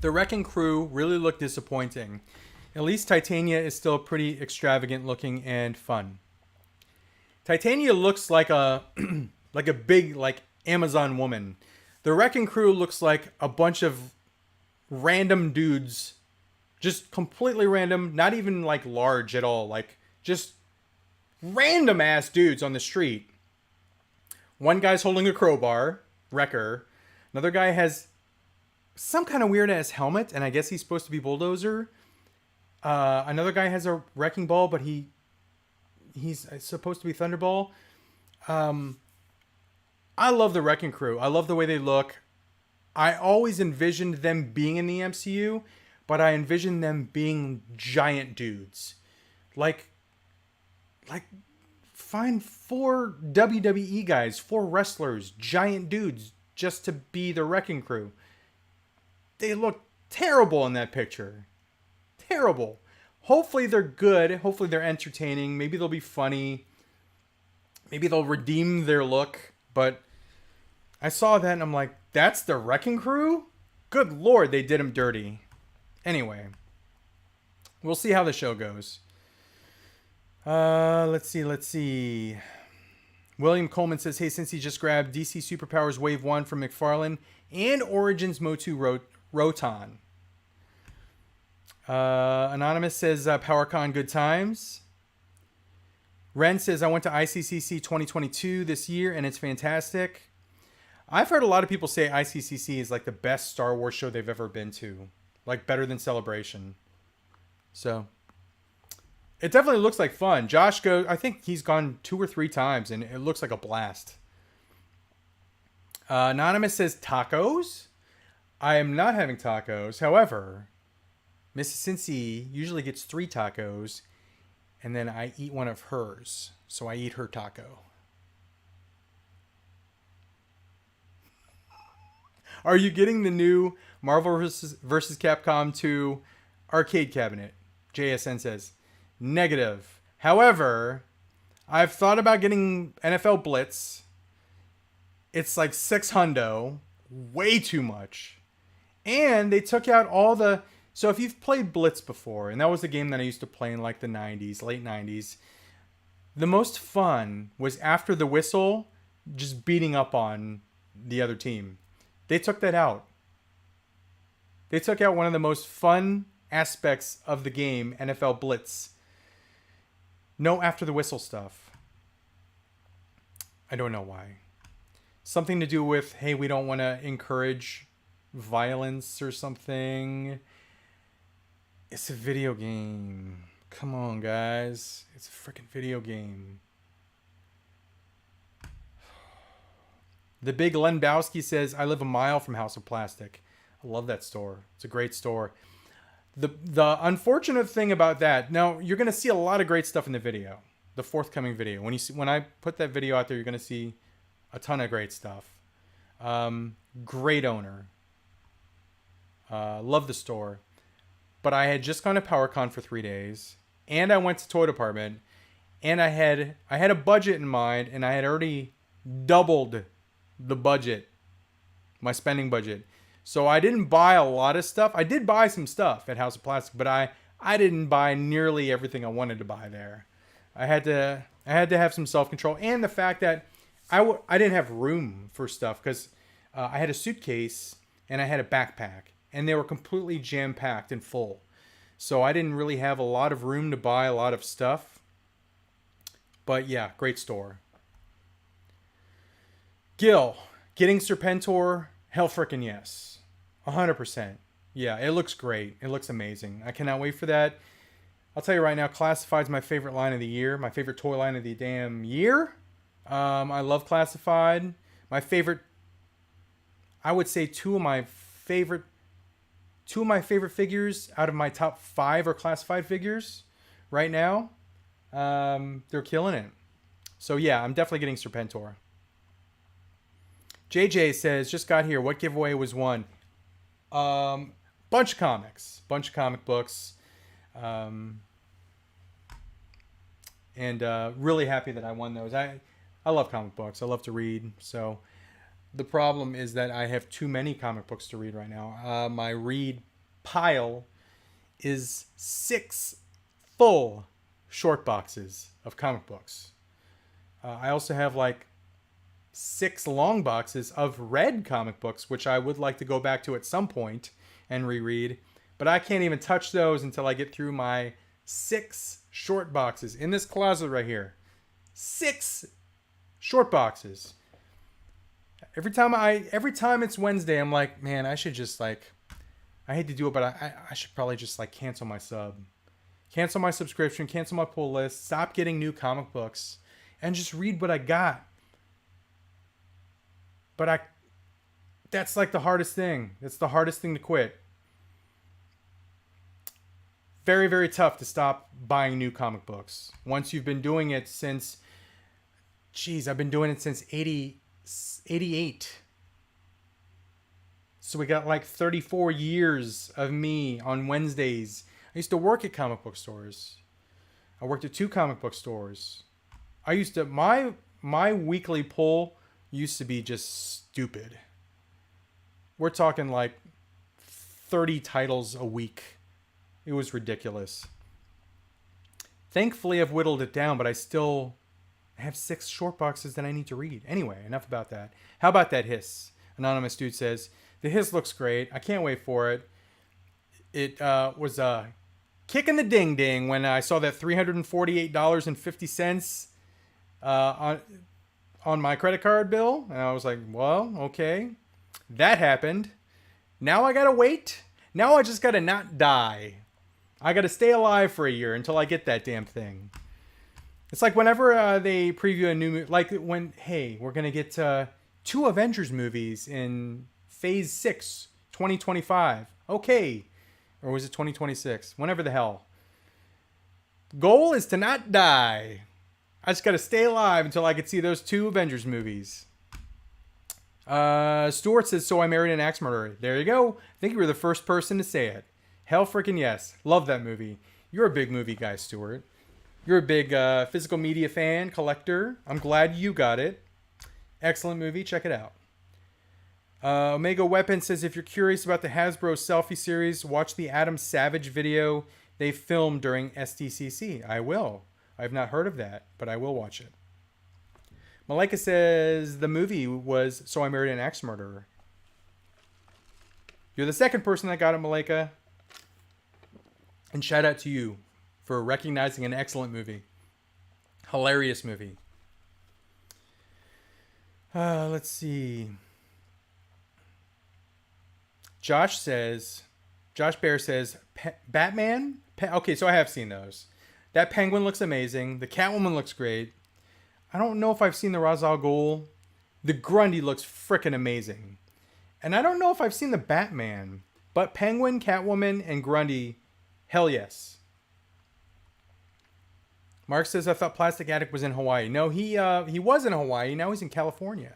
the Wrecking Crew really looked disappointing. At least Titania is still pretty extravagant looking and fun. Titania looks like a like a big like Amazon woman. The Wrecking Crew looks like a bunch of random dudes, just completely random, not even like large at all, like just random ass dudes on the street. One guy's holding a crowbar, Wrecker. Another guy has some kind of weird ass helmet, and I guess he's supposed to be Bulldozer. Another guy has a wrecking ball, but he's supposed to be Thunderball. I love the Wrecking Crew. I love the way they look. I always envisioned them being in the MCU, but I envisioned them being giant dudes. Like find 4 WWE guys, 4 wrestlers, giant dudes, just to be the Wrecking Crew. They look terrible in that picture. Terrible. Hopefully they're good. Hopefully they're entertaining. Maybe they'll be funny. Maybe they'll redeem their look. But I saw that and I'm like, that's the Wrecking Crew? Good Lord, they did him dirty. Anyway, we'll see how the show goes. Let's see. William Coleman says, hey, since he just grabbed DC Superpowers Wave 1 from McFarlane and Origins Motu Roton. Anonymous says, PowerCon good times. Ren says, I went to ICCC 2022 this year, and it's fantastic. I've heard a lot of people say ICCC is like the best Star Wars show they've ever been to. Like, better than Celebration. So, it definitely looks like fun. Josh goes, I think he's gone 2 or 3 times, and it looks like a blast. Anonymous says, tacos? I am not having tacos. However, Mrs. Cincy usually gets 3 tacos, and then I eat one of hers. So I eat her taco. Are you getting the new Marvel vs. Capcom 2 arcade cabinet? JSN says, negative. However, I've thought about getting NFL Blitz. It's like $600, way too much. And they took out all the... So if you've played Blitz before, and that was a game that I used to play in like the 90s, late 90s, the most fun was after the whistle, just beating up on the other team. They took that out. They took out one of the most fun aspects of the game, NFL Blitz. No after the whistle stuff. I don't know why. Something to do with, hey, we don't want to encourage violence or something. It's a video game. Come on, guys. It's a freaking video game. The Big Lenbowski says, I live a mile from House of Plastic. I love that store. It's a great store. The unfortunate thing about that, now you're going to see a lot of great stuff in the video, the forthcoming video. When I put that video out there, you're going to see a ton of great stuff. Great owner. Love the store. But I had just gone to PowerCon for 3 days, and I went to Toy Department, and I had a budget in mind, and I had already doubled the budget, my spending budget. So I didn't buy a lot of stuff. I did buy some stuff at House of Plastic, but I didn't buy nearly everything I wanted to buy there. I had to have some self-control, and the fact that I didn't have room for stuff because I had a suitcase and I had a backpack, and they were completely jam-packed and full. So I didn't really have a lot of room to buy a lot of stuff. But yeah, great store. Gil, getting Serpentor, hell frickin' yes. 100%. Yeah, it looks great. It looks amazing. I cannot wait for that. I'll tell you right now, Classified's my favorite line of the year. My favorite toy line of the damn year. I love Classified. My favorite, I would say two of my favorite figures out of my top 5 are Classified figures right now. They're killing it. So yeah, I'm definitely getting Serpentor. JJ says, just got here. What giveaway was won? Bunch of comics. Bunch of comic books. And really happy that I won those. I love comic books. I love to read. So the problem is that I have too many comic books to read right now. My read pile is 6 full short boxes of comic books. I also have like 6 long boxes of red comic books, which I would like to go back to at some point and reread. But I can't even touch those until I get through my 6 short boxes in this closet right here. 6 short boxes. Every time it's Wednesday, I'm like, man, I should just like, I hate to do it, but I should probably just like cancel my sub. Cancel my subscription, cancel my pull list, stop getting new comic books, and just read what I got. But that's like the hardest thing. It's the hardest thing to quit. Very, very tough to stop buying new comic books. Once you've been doing it since, I've been doing it since 88. So we got like 34 years of me on Wednesdays. I used to work at comic book stores. I worked at 2 comic book stores. My weekly pull used to be just stupid. We're talking like 30 titles a week. It was ridiculous. Thankfully, I've whittled it down, but I still have 6 short boxes that I need to read. Anyway, enough about that. How about that hiss? Anonymous dude says, the hiss looks great. I can't wait for it. It was kicking the ding ding when I saw that $348.50 on my credit card bill. And I was like, well, okay. That happened. Now I gotta wait. Now I just gotta not die. I gotta stay alive for a year until I get that damn thing. It's like whenever they preview a new movie, like when, hey, we're gonna get 2 Avengers movies in Phase 6, 2025. Okay. Or was it 2026? Whenever the hell. Goal is to not die. I just gotta stay alive until I can see those 2 Avengers movies. Stuart says, so I married an axe murderer. There you go. I think you were the first person to say it. Hell freaking yes. Love that movie. You're a big movie guy, Stuart. You're a big physical media fan, collector. I'm glad you got it. Excellent movie. Check it out. Omega Weapon says, if you're curious about the Hasbro selfie series, watch the Adam Savage video they filmed during SDCC. I will. I've not heard of that, but I will watch it. Malika says the movie was So I Married an Axe Murderer. You're the second person that got it, Malika. And shout out to you for recognizing an excellent movie. Hilarious movie. Let's see. Josh Bear says, Batman? Okay, so I have seen those. That penguin looks amazing. The Catwoman looks great. I don't know if I've seen the Ra's al Ghul. The Grundy looks frickin' amazing. And I don't know if I've seen the Batman. But Penguin, Catwoman, and Grundy, hell yes. Mark says, I thought Plastic Attic was in Hawaii. No, he was in Hawaii. Now he's in California.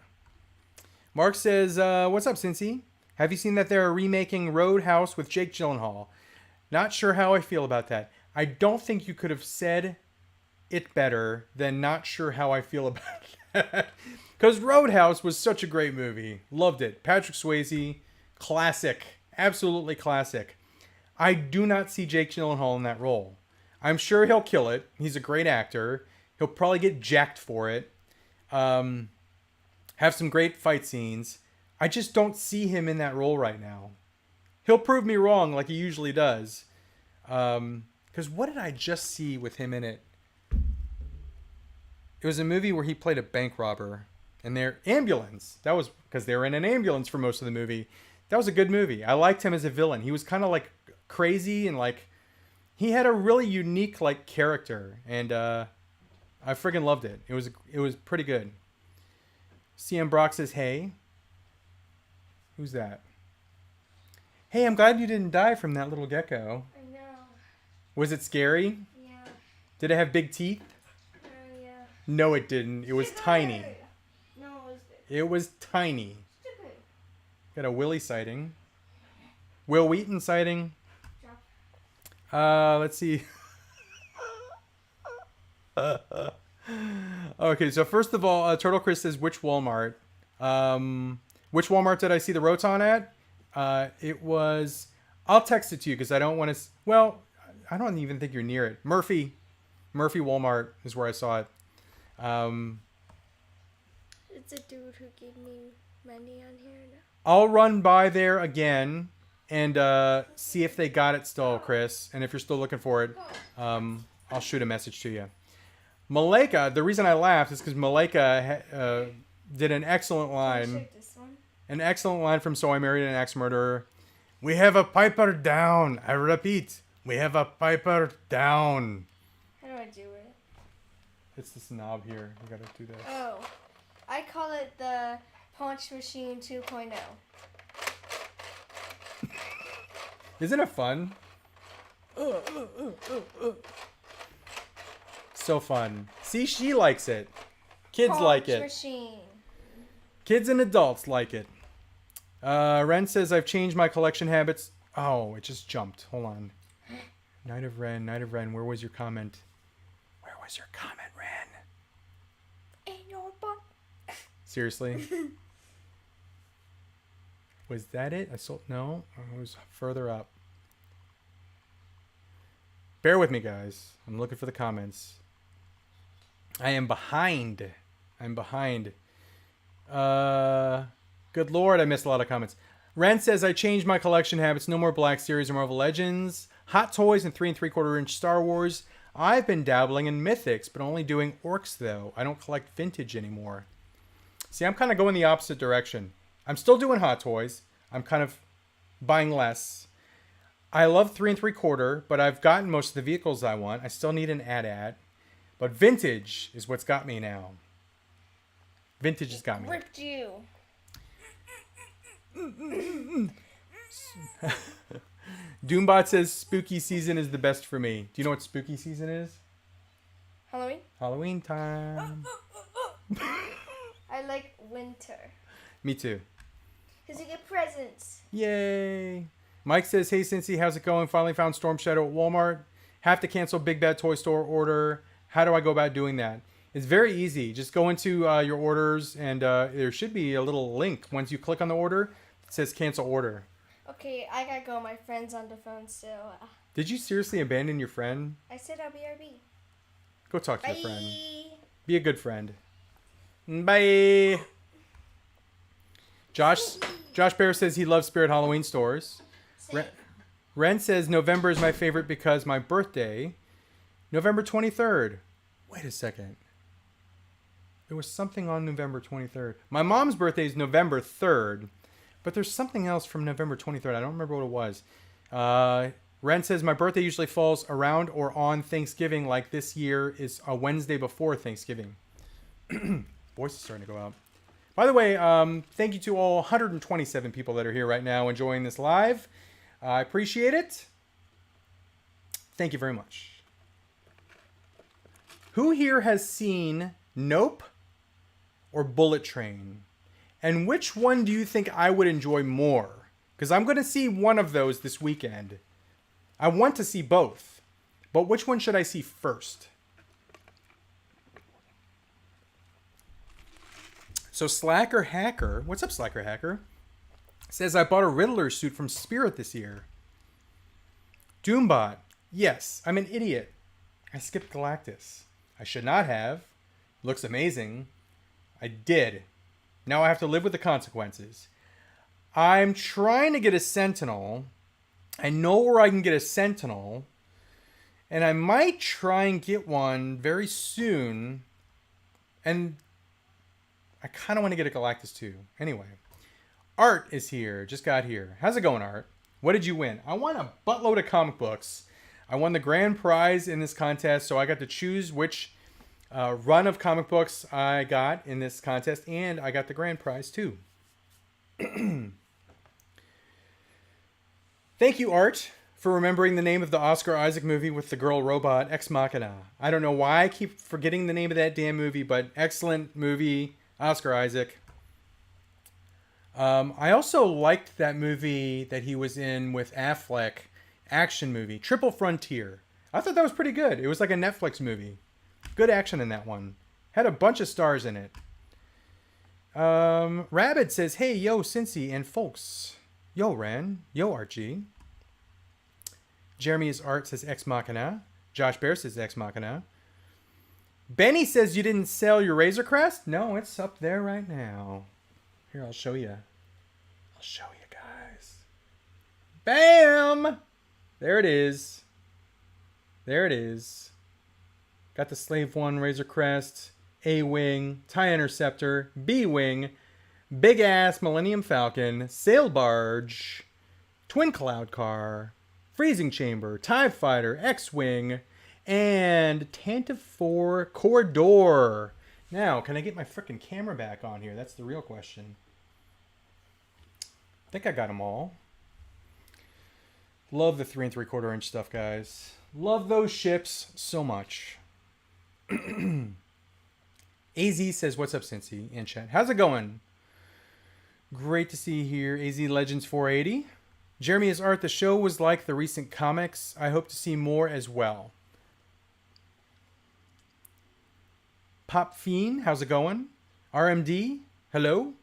Mark says, what's up, Cincy? Have you seen that they're remaking Roadhouse with Jake Gyllenhaal? Not sure how I feel about that. I don't think you could have said it better than not sure how I feel about that. Because Roadhouse was such a great movie. Loved it. Patrick Swayze, classic. Absolutely classic. I do not see Jake Gyllenhaal in that role. I'm sure he'll kill it. He's a great actor. He'll probably get jacked for it. Have some great fight scenes. I just don't see him in that role right now. He'll prove me wrong like he usually does. Because what did I just see with him in it? It was a movie where he played a bank robber. And their ambulance. That was because they were in an ambulance for most of the movie. That was a good movie. I liked him as a villain. He was kind of like crazy and like... He had a really unique like character. And I friggin' loved it. It was pretty good. CM Brock says, hey. Who's that? Hey, I'm glad you didn't die from that little gecko. I know. Was it scary? Yeah. Did it have big teeth? Yeah. No, it didn't. It was tiny. No, it was big. It was tiny. Stupid. Got a Willie sighting. Will Wheaton sighting. Let's see. Okay, so first of all, Turtle Chris says, which Walmart? Which Walmart did I see the Roton at? It was... I'll text it to you because I don't want to... Well, I don't even think you're near it. Murphy Walmart is where I saw it. It's a dude who gave me money on here now. I'll run by there again and see if they got it still, Chris. And if you're still looking for it, I'll shoot a message to you. Malika, the reason I laughed is because Malika did an excellent line. An excellent line from So I Married an Axe Murderer. We have a piper down. I repeat, we have a piper down. How do I do it? It's this knob here. You gotta do this. Oh. I call it the Punch Machine 2.0. Isn't it fun? So fun. See, she likes it. Kids like it. Punch Machine. Kids and adults like it. Ren says, I've changed my collection habits. Oh, it just jumped. Hold on. Night of Ren. Where was your comment? Where was your comment, Ren? In your butt. Seriously? Was that it? No, it was further up. Bear with me, guys. I'm looking for the comments. I am behind. Good Lord, I missed a lot of comments. Ren says, I changed my collection habits. No more Black Series or Marvel Legends. Hot Toys and 3 3/4-inch Star Wars. I've been dabbling in Mythics, but only doing orcs though. I don't collect vintage anymore. See, I'm kind of going the opposite direction. I'm still doing Hot Toys. I'm kind of buying less. I love 3 3/4, but I've gotten most of the vehicles I want. I still need an AT-AT. But vintage is what's got me now. Vintage has got me. Ripped you. Doombot says spooky season is the best for me. Do you know what spooky season is? Halloween? Halloween time. I like winter. Me too. Because you get presents. Yay. Mike says, hey, Cincy, how's it going? Finally found Storm Shadow at Walmart. Have to cancel Big Bad Toy Store order. How do I go about doing that? It's very easy. Just go into your orders, and there should be a little link. Once you click on the order, it says cancel order. Okay, I gotta go. My friend's on the phone still. Did you seriously abandon your friend? I said I'll BRB. Go talk to Bye. your friend. Be a good friend. Bye. Josh Bear says he loves Spirit Halloween stores. Ren says November is my favorite because my birthday, November 23rd. Wait a second. There was something on November 23rd. My mom's birthday is November 3rd, but there's something else from November 23rd. I don't remember what it was. Ren says my birthday usually falls around or on Thanksgiving, like this year is a Wednesday before Thanksgiving. Voice is starting to go out. By the way, thank you to all 127 people that are here right now enjoying this live. I appreciate it. Thank you very much. Who here has seen Nope or Bullet Train? And which one do you think I would enjoy more? Because I'm going to see one of those this weekend. I want to see both. But which one should I see first? So Slacker Hacker, what's up Slacker Hacker? Says I bought a Riddler suit from Spirit this year. Doombot, yes, I'm an idiot. I skipped Galactus. I should not have. Looks amazing. I did. Now I have to live with the consequences. I'm trying to get a Sentinel. I know where I can get a Sentinel. And I might try and get one very soon. And I kind of want to get a Galactus too. Anyway. Art is here. Just got here. How's it going, Art? What did you win? I won a buttload of comic books. I won the grand prize in this contest, so I got to choose which run of comic books I got in this contest, and I got the grand prize too. Thank you, Art, for remembering the name of the Oscar Isaac movie with the girl robot, Ex Machina. I don't know why I keep forgetting the name of that damn movie, but excellent movie, Oscar Isaac. I also liked that movie that he was in with Affleck, action movie, Triple Frontier. I thought that was pretty good. It was like a Netflix movie. Good action in that one. Had a bunch of stars in it. Rabbit says, hey, yo, Cincy and folks. Yo, Ren. Yo, Archie. Jeremy's Art says Ex Machina. Josh Bear says Ex Machina. Benny says you didn't sell your Razor Crest? No, it's up there right now. Here, I'll show you. I'll show you guys. Bam! There it is. There it is. Got the Slave 1 Razor Crest, A-Wing, TIE Interceptor, B-Wing, Big Ass Millennium Falcon, Sail Barge, Twin Cloud Car, Freezing Chamber, TIE Fighter, X-Wing, and Tantive 4 Corridor. Now, can I get my frickin' camera back on here? That's the real question. I think I got them all. Love the 3 3/4-inch stuff, guys. Love those ships so much. AZ says, what's up, Cincy? In chat. How's it going? Great to see you here. AZ Legends 480. Jeremy is Art. The show was like the recent comics. I hope to see more as well. Pop Fiend, how's it going? RMD, hello.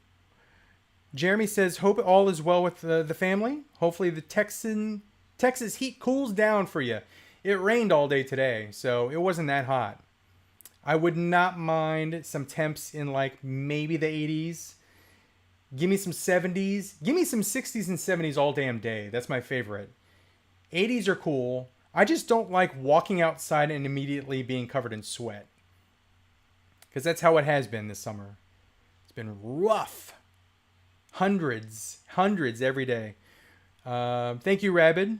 Jeremy says, hope all is well with the family. Hopefully the Texas heat cools down for you. It rained all day today, so it wasn't that hot. I would not mind some temps in like maybe the 80s. Give me some 70s. Give me some 60s and 70s all damn day. That's my favorite. 80s are cool. I just don't like walking outside and immediately being covered in sweat. Because that's how it has been this summer. It's been rough. Hundreds every day. Thank you, Rabid.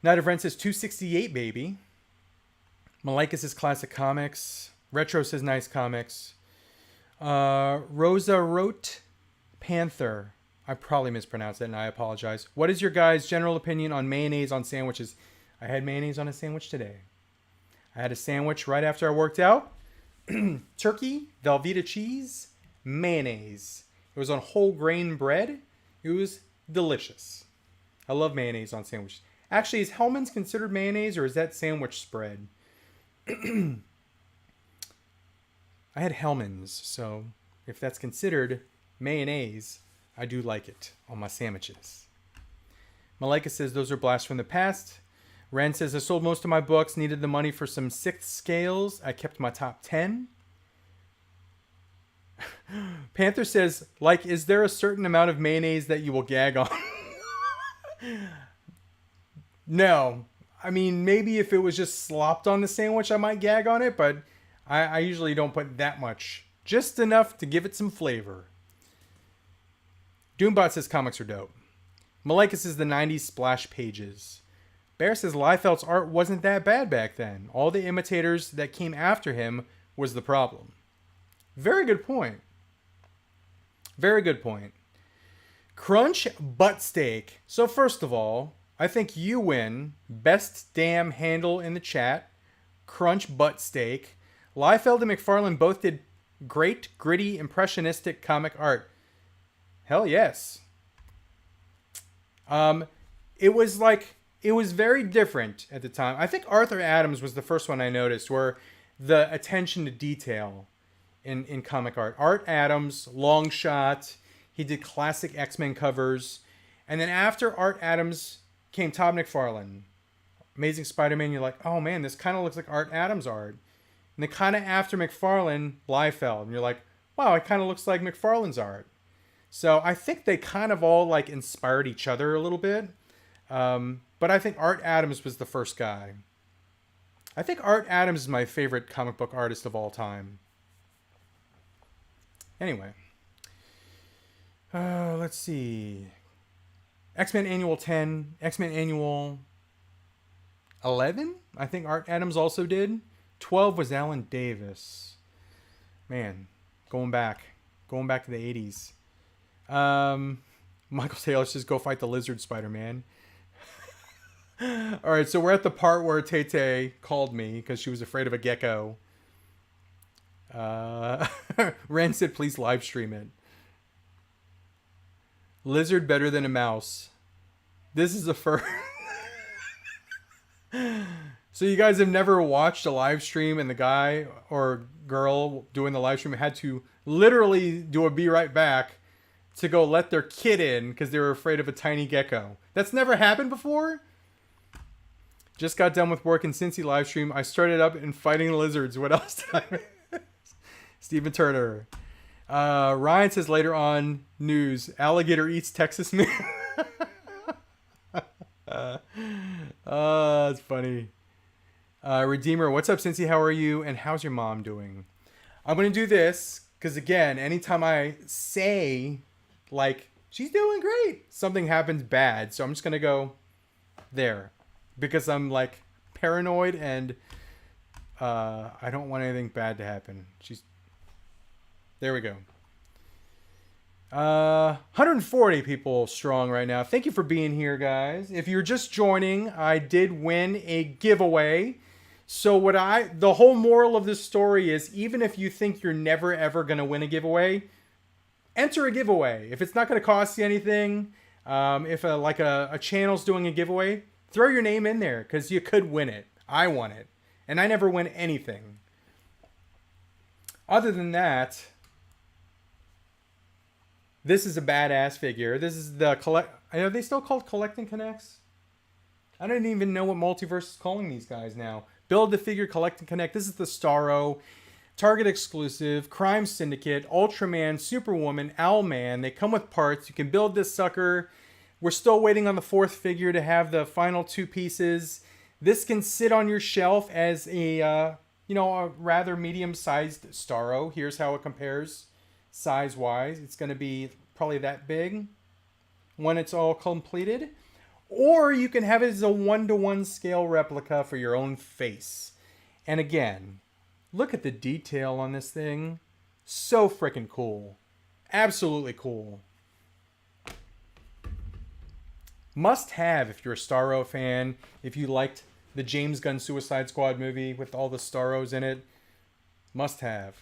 Night of Rent says 268, baby. Malika says classic comics. Retro says nice comics. Rosa wrote Panther. I probably mispronounced that and I apologize. What is your guys' general opinion on mayonnaise on sandwiches? I had mayonnaise on a sandwich today. I had a sandwich right after I worked out. Turkey, Velveeta cheese, mayonnaise. It was on whole grain bread. It was delicious. I love mayonnaise on sandwiches. Actually, is Hellman's considered mayonnaise or is that sandwich spread? I had Hellman's, so if that's considered mayonnaise, I do like it on my sandwiches. Malika says those are blasts from the past. Ren says I sold most of my books, needed the money for some sixth scales. I kept my top 10. Panther says, like, is there a certain amount of mayonnaise that you will gag on? No. I mean, maybe if it was just slopped on the sandwich, I might gag on it, but I usually don't put that much. Just enough to give it some flavor. Doombot says comics are dope. Malika says the 90s splash pages. Bear says Liefeld's art wasn't that bad back then. All the imitators that came after him was the problem. Very good point. Very good point. Crunch butt steak. So first of all, I think you win. Best damn handle in the chat. Crunch butt steak. Liefeld and McFarlane both did great, gritty, impressionistic comic art. Hell yes. It was very different at the time. I think Arthur Adams was the first one I noticed where the attention to detail in comic art. Art Adams, Long Shot, he did classic X-Men covers. And then after Art Adams came Todd McFarlane. Amazing Spider-Man, you're like, oh man, this kind of looks like Art Adams art. And then kind of after McFarlane, Liefeld. And you're like, wow, it kind of looks like McFarlane's art. So I think they kind of all like inspired each other a little bit. But I think Art Adams was the first guy. I think Art Adams is my favorite comic book artist of all time. Anyway. Let's see. X-Men Annual 10. X-Men Annual 11? I think Art Adams also did. 12 was Alan Davis. Man, going back to the 80s. Michael Taylor says, go fight the lizard, Spider-Man. All right, so we're at the part where Tay called me because she was afraid of a gecko. Ren said, please live stream it. Lizard better than a mouse. This is the first. So you guys have never watched a live stream and the guy or girl doing the live stream had to literally do a be right back to go let their kid in because they were afraid of a tiny gecko. That's never happened before? Just got done with work in Cincy live stream. I started up in fighting lizards. What else did I miss? Stephen Turner. Ryan says later on news, alligator eats Texas man. It's funny. Redeemer, what's up, Cincy? How are you? And how's your mom doing? I'm going to do this because, again, anytime I say, like, she's doing great, something happens bad. So I'm just going to go there because I'm, like, paranoid and I don't want anything bad to happen. There we go. 140 people strong right now. Thank you for being here, guys. If you're just joining, I did win a giveaway. So the whole moral of this story is, even if you think you're never ever going to win a giveaway, enter a giveaway. If it's not going to cost you anything, if a channel's doing a giveaway, throw your name in there because you could win it. I won it. And I never win anything. Other than that, this is a badass figure. This is the are they still called Collect and Connects? I don't even know what Multiverse is calling these guys now. Build the figure, collect and connect. This is the Starro, Target exclusive, Crime Syndicate, Ultraman, Superwoman, Owlman. They come with parts. You can build this sucker We're still waiting on the fourth figure to have the final two pieces. This can sit on your shelf as a, a rather medium-sized Starro. Here's how it compares size-wise. It's going to be probably that big when it's all completed. Or you can have it as a 1-to-1 scale replica for your own face. And again, look at the detail on this thing. So freaking cool. Absolutely cool. Must have if you're a Starro fan. If you liked the James Gunn Suicide Squad movie with all the Starros in it. Must have.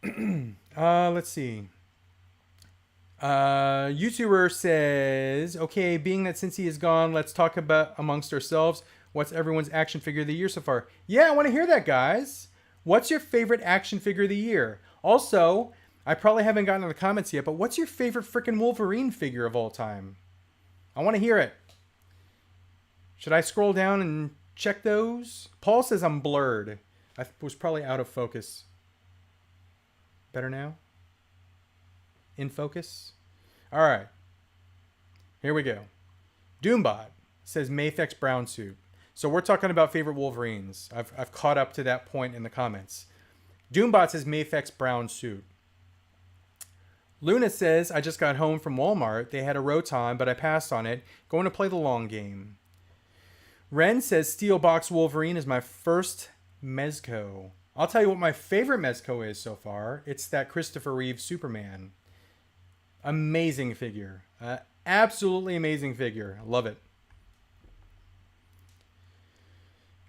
Let's see. YouTuber says, okay, being that since he is gone, let's talk about amongst ourselves. What's everyone's action figure of the year so far? Yeah, I want to hear that, guys. What's your favorite action figure of the year? Also, I probably haven't gotten to the comments yet, but what's your favorite freaking Wolverine figure of all time? I want to hear it. Should I scroll down and check those? Paul says I'm blurred. I was probably out of focus. Better now? In focus? All right. Here we go. Doombot says Mafex brown suit. So we're talking about favorite Wolverines. I've caught up to that point in the comments. Doombot says Mafex brown suit. Luna says, I just got home from Walmart. They had a Roton, but I passed on it. Going to play the long game. Ren says Steel Box Wolverine is my first Mezco. I'll tell you what my favorite Mezco is so far. It's that Christopher Reeve Superman. Amazing figure. Absolutely amazing figure. Love it.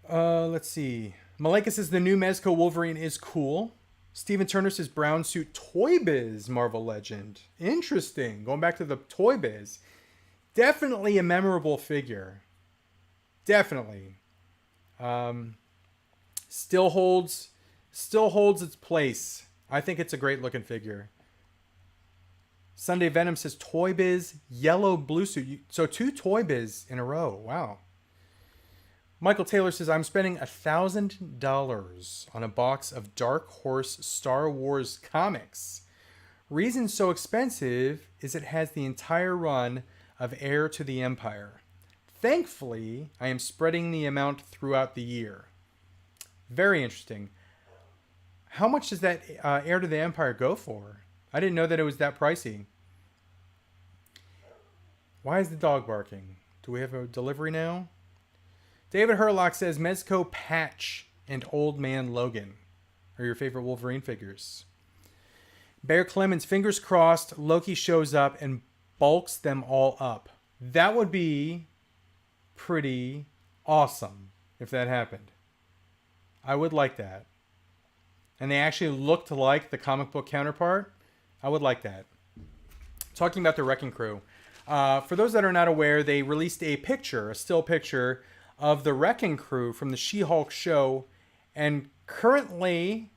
Let's see. Malika says the new Mezco Wolverine is cool. Steven Turner says Brown Suit Toy Biz Marvel Legend. Interesting. Going back to the Toy Biz. Definitely a memorable figure. Definitely. Still holds its place. I think it's a great looking figure. Sunday Venom says Toy Biz Yellow Blue Suit. So 2 Toy Biz in a row. Wow. Michael Taylor says, I'm spending $1,000 on a box of Dark Horse Star Wars comics. Reason so expensive is it has the entire run of Heir to the Empire. Thankfully, I am spreading the amount throughout the year. Very interesting. How much does that Heir to the Empire go for? I didn't know that it was that pricey. Why is the dog barking? Do we have a delivery now? David Herlock says Mezco Patch and Old Man Logan are your favorite Wolverine figures. Bear Clemens, fingers crossed, Loki shows up and bulks them all up. That would be pretty awesome if that happened. I would like that. And they actually looked like the comic book counterpart. I would like that. Talking about the Wrecking Crew. For those that are not aware, they released a still picture of the Wrecking Crew from the She-Hulk show. And currently,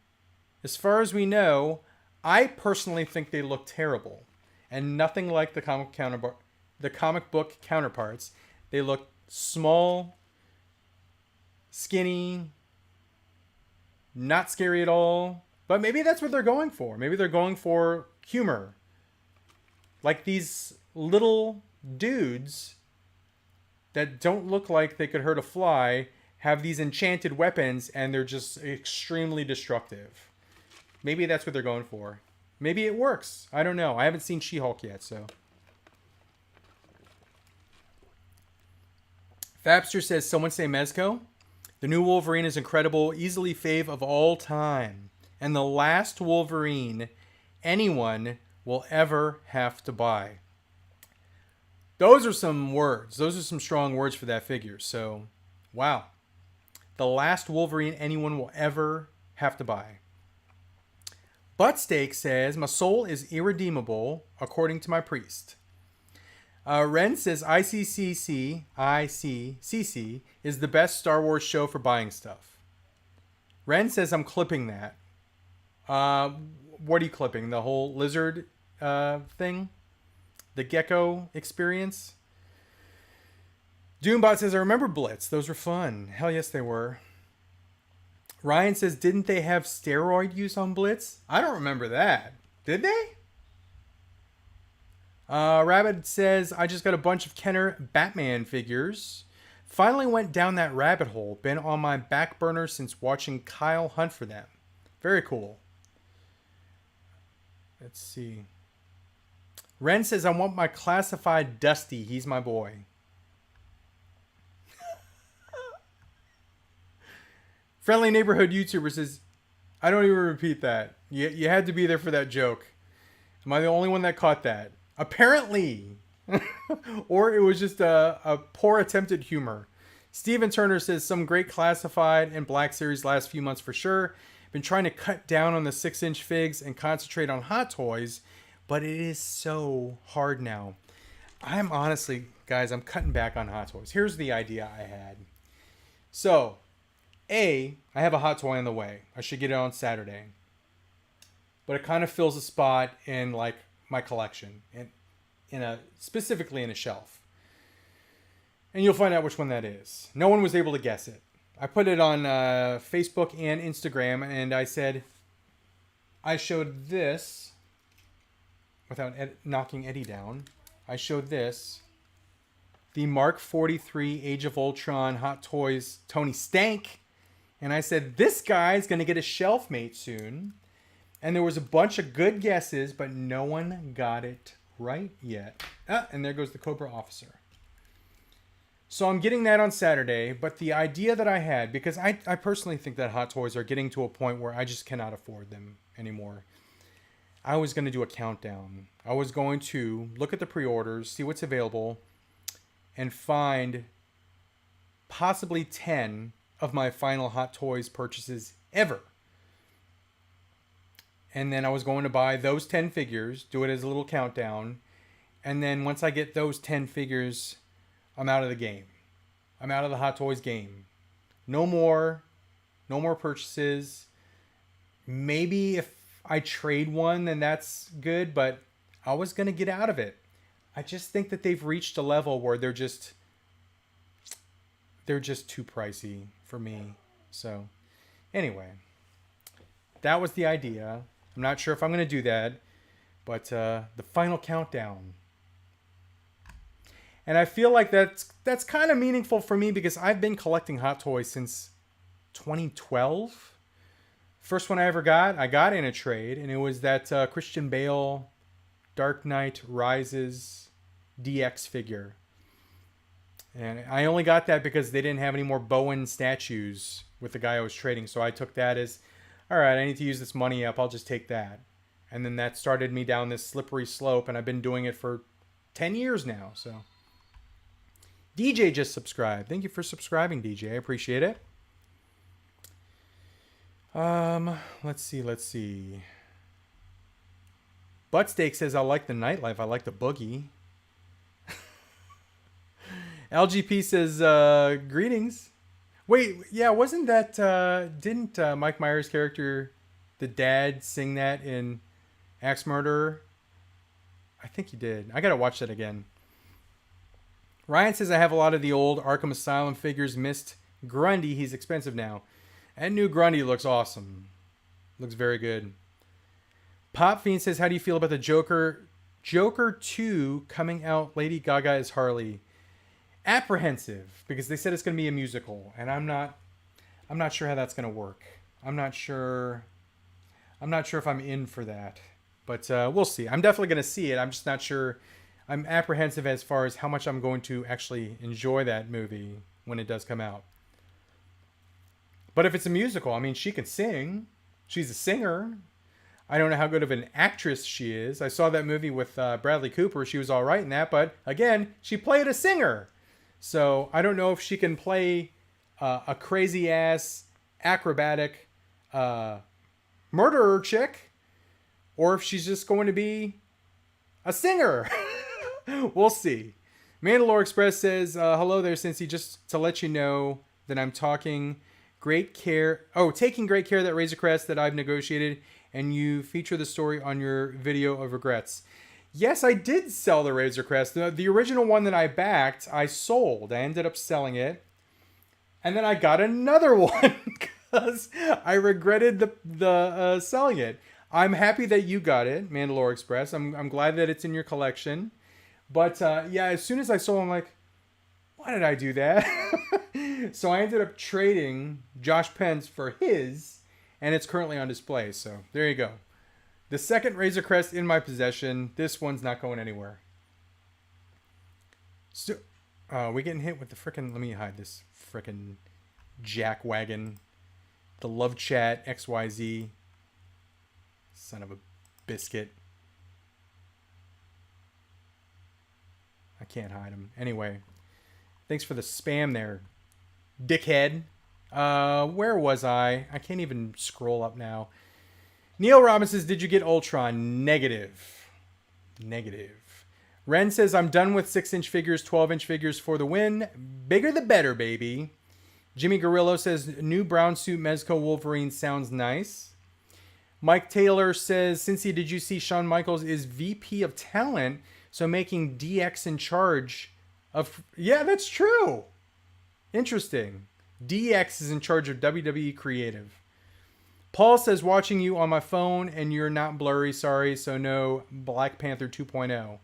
as far as we know, I personally think they look terrible. And nothing like the comic book counterparts. They look small, skinny, not scary at all. But maybe that's what they're going for. Maybe they're going for humor. Like these little dudes that don't look like they could hurt a fly have these enchanted weapons and they're just extremely destructive. Maybe that's what they're going for. Maybe it works. I don't know. I haven't seen She-Hulk yet, so. Fabster says, someone say Mezco? The new Wolverine is incredible, easily fave of all time. And the last Wolverine anyone will ever have to buy. Those are some words. Those are some strong words for that figure. So, wow. The last Wolverine anyone will ever have to buy. Buttsteak says, my soul is irredeemable according to my priest. Ren says, ICCC is the best Star Wars show for buying stuff. Ren says, I'm clipping that. What are you clipping? The whole lizard thing? The gecko experience? Doombot says, I remember Blitz. Those were fun. Hell yes, they were. Ryan says, didn't they have steroid use on Blitz? I don't remember that. Did they? Rabbit says, I just got a bunch of Kenner Batman figures. Finally went down that rabbit hole. Been on my back burner since watching Kyle hunt for them. Very cool. Let's see. Ren says, I want my classified Dusty. He's my boy. Friendly Neighborhood YouTuber says, I don't even repeat that. You had to be there for that joke. Am I the only one that caught that? Apparently. Or it was just a poor attempted humor. Steven Turner says, some great classified and Black Series last few months for sure. Been trying to cut down on the 6-inch figs and concentrate on Hot Toys, but it is so hard now. I'm honestly, guys, I'm cutting back on Hot Toys. Here's the idea I had. So, I have a Hot Toy on the way. I should get it on Saturday. But it kind of fills a spot in like my collection, specifically in a shelf. And you'll find out which one that is. No one was able to guess it. I put it on Facebook and Instagram, and I said, I showed this, without knocking Eddie down, I showed this, the Mark 43 Age of Ultron Hot Toys Tony Stank, and I said, this guy's going to get a shelf mate soon. And there was a bunch of good guesses, but no one got it right yet. And there goes the Cobra Officer. So I'm getting that on Saturday, but the idea that I had, because I personally think that Hot Toys are getting to a point where I just cannot afford them anymore. I was going to do a countdown. I was going to look at the pre-orders, see what's available, and find possibly 10 of my final Hot Toys purchases ever. And then I was going to buy those 10 figures, do it as a little countdown. And then once I get those 10 figures, I'm out of the game. I'm out of the Hot Toys game. No more purchases. Maybe if I trade one, then that's good, but I was going to get out of it. I just think that they've reached a level where they're just too pricey for me. So anyway, that was the idea. I'm not sure if I'm going to do that, but the final countdown. And I feel like that's kind of meaningful for me because I've been collecting Hot Toys since 2012. First one I ever got, I got in a trade, and it was that Christian Bale Dark Knight Rises DX figure. And I only got that because they didn't have any more Bowen statues with the guy I was trading. So I took that as, all right, I need to use this money up. I'll just take that. And then that started me down this slippery slope. And I've been doing it for 10 years now. So DJ just subscribed. Thank you for subscribing, DJ. I appreciate it. Let's see. Buttsteak says, I like the nightlife. I like the boogie. LGP says, greetings. Wait, yeah, wasn't that, didn't Mike Myers' character, the dad, sing that in Axe Murderer? I think he did. I gotta watch that again. Ryan says, I have a lot of the old Arkham Asylum figures. Missed Grundy. He's expensive now. And new Grundy looks awesome. Looks very good. Pop Fiend says, how do you feel about the Joker 2 coming out? Lady Gaga as Harley. Apprehensive, because they said it's going to be a musical, and I'm not sure how that's going to work. I'm not sure if I'm in for that, but we'll see. I'm definitely going to see it. I'm just not sure. I'm apprehensive as far as how much I'm going to actually enjoy that movie when it does come out. But if it's a musical, I mean, she can sing. She's a singer. I don't know how good of an actress she is. I saw that movie with Bradley Cooper. She was all right in that, but again, she played a singer. So I don't know if she can play a crazy ass acrobatic murderer chick, or if she's just going to be a singer. We'll see. Mandalore Express says, hello there, Cincy. Just to let you know that I'm taking great care that Razor Crest that I've negotiated, and you feature the story on your video of regrets. Yes, I did sell the Razor Crest. The original one that I backed, I sold. I ended up selling it. And then I got another one because I regretted the selling it. I'm happy that you got it, Mandalore Express. I'm glad that it's in your collection. But yeah, as soon as I saw him, like, why did I do that? So I ended up trading Josh Pence for his, and it's currently on display. So there you go. The second Razor Crest in my possession. This one's not going anywhere. So, we getting hit with the frickin'... Let me hide this frickin' jack wagon. The Love Chat XYZ. Son of a biscuit. I can't hide him. Anyway. Thanks for the spam there, dickhead. Where was I? I can't even scroll up now. Neil Robbins says, did you get Ultron? Negative. Ren says, I'm done with 6-inch figures, 12-inch figures for the win. Bigger the better, baby. Jimmy Gorillo says, new brown suit Mezco Wolverine sounds nice. Mike Taylor says, Cincy, did you see Shawn Michaels is VP of Talent, so making DX in charge of... Yeah, that's true. Interesting. DX is in charge of WWE Creative. Paul says, watching you on my phone and you're not blurry, sorry, so no Black Panther 2.0.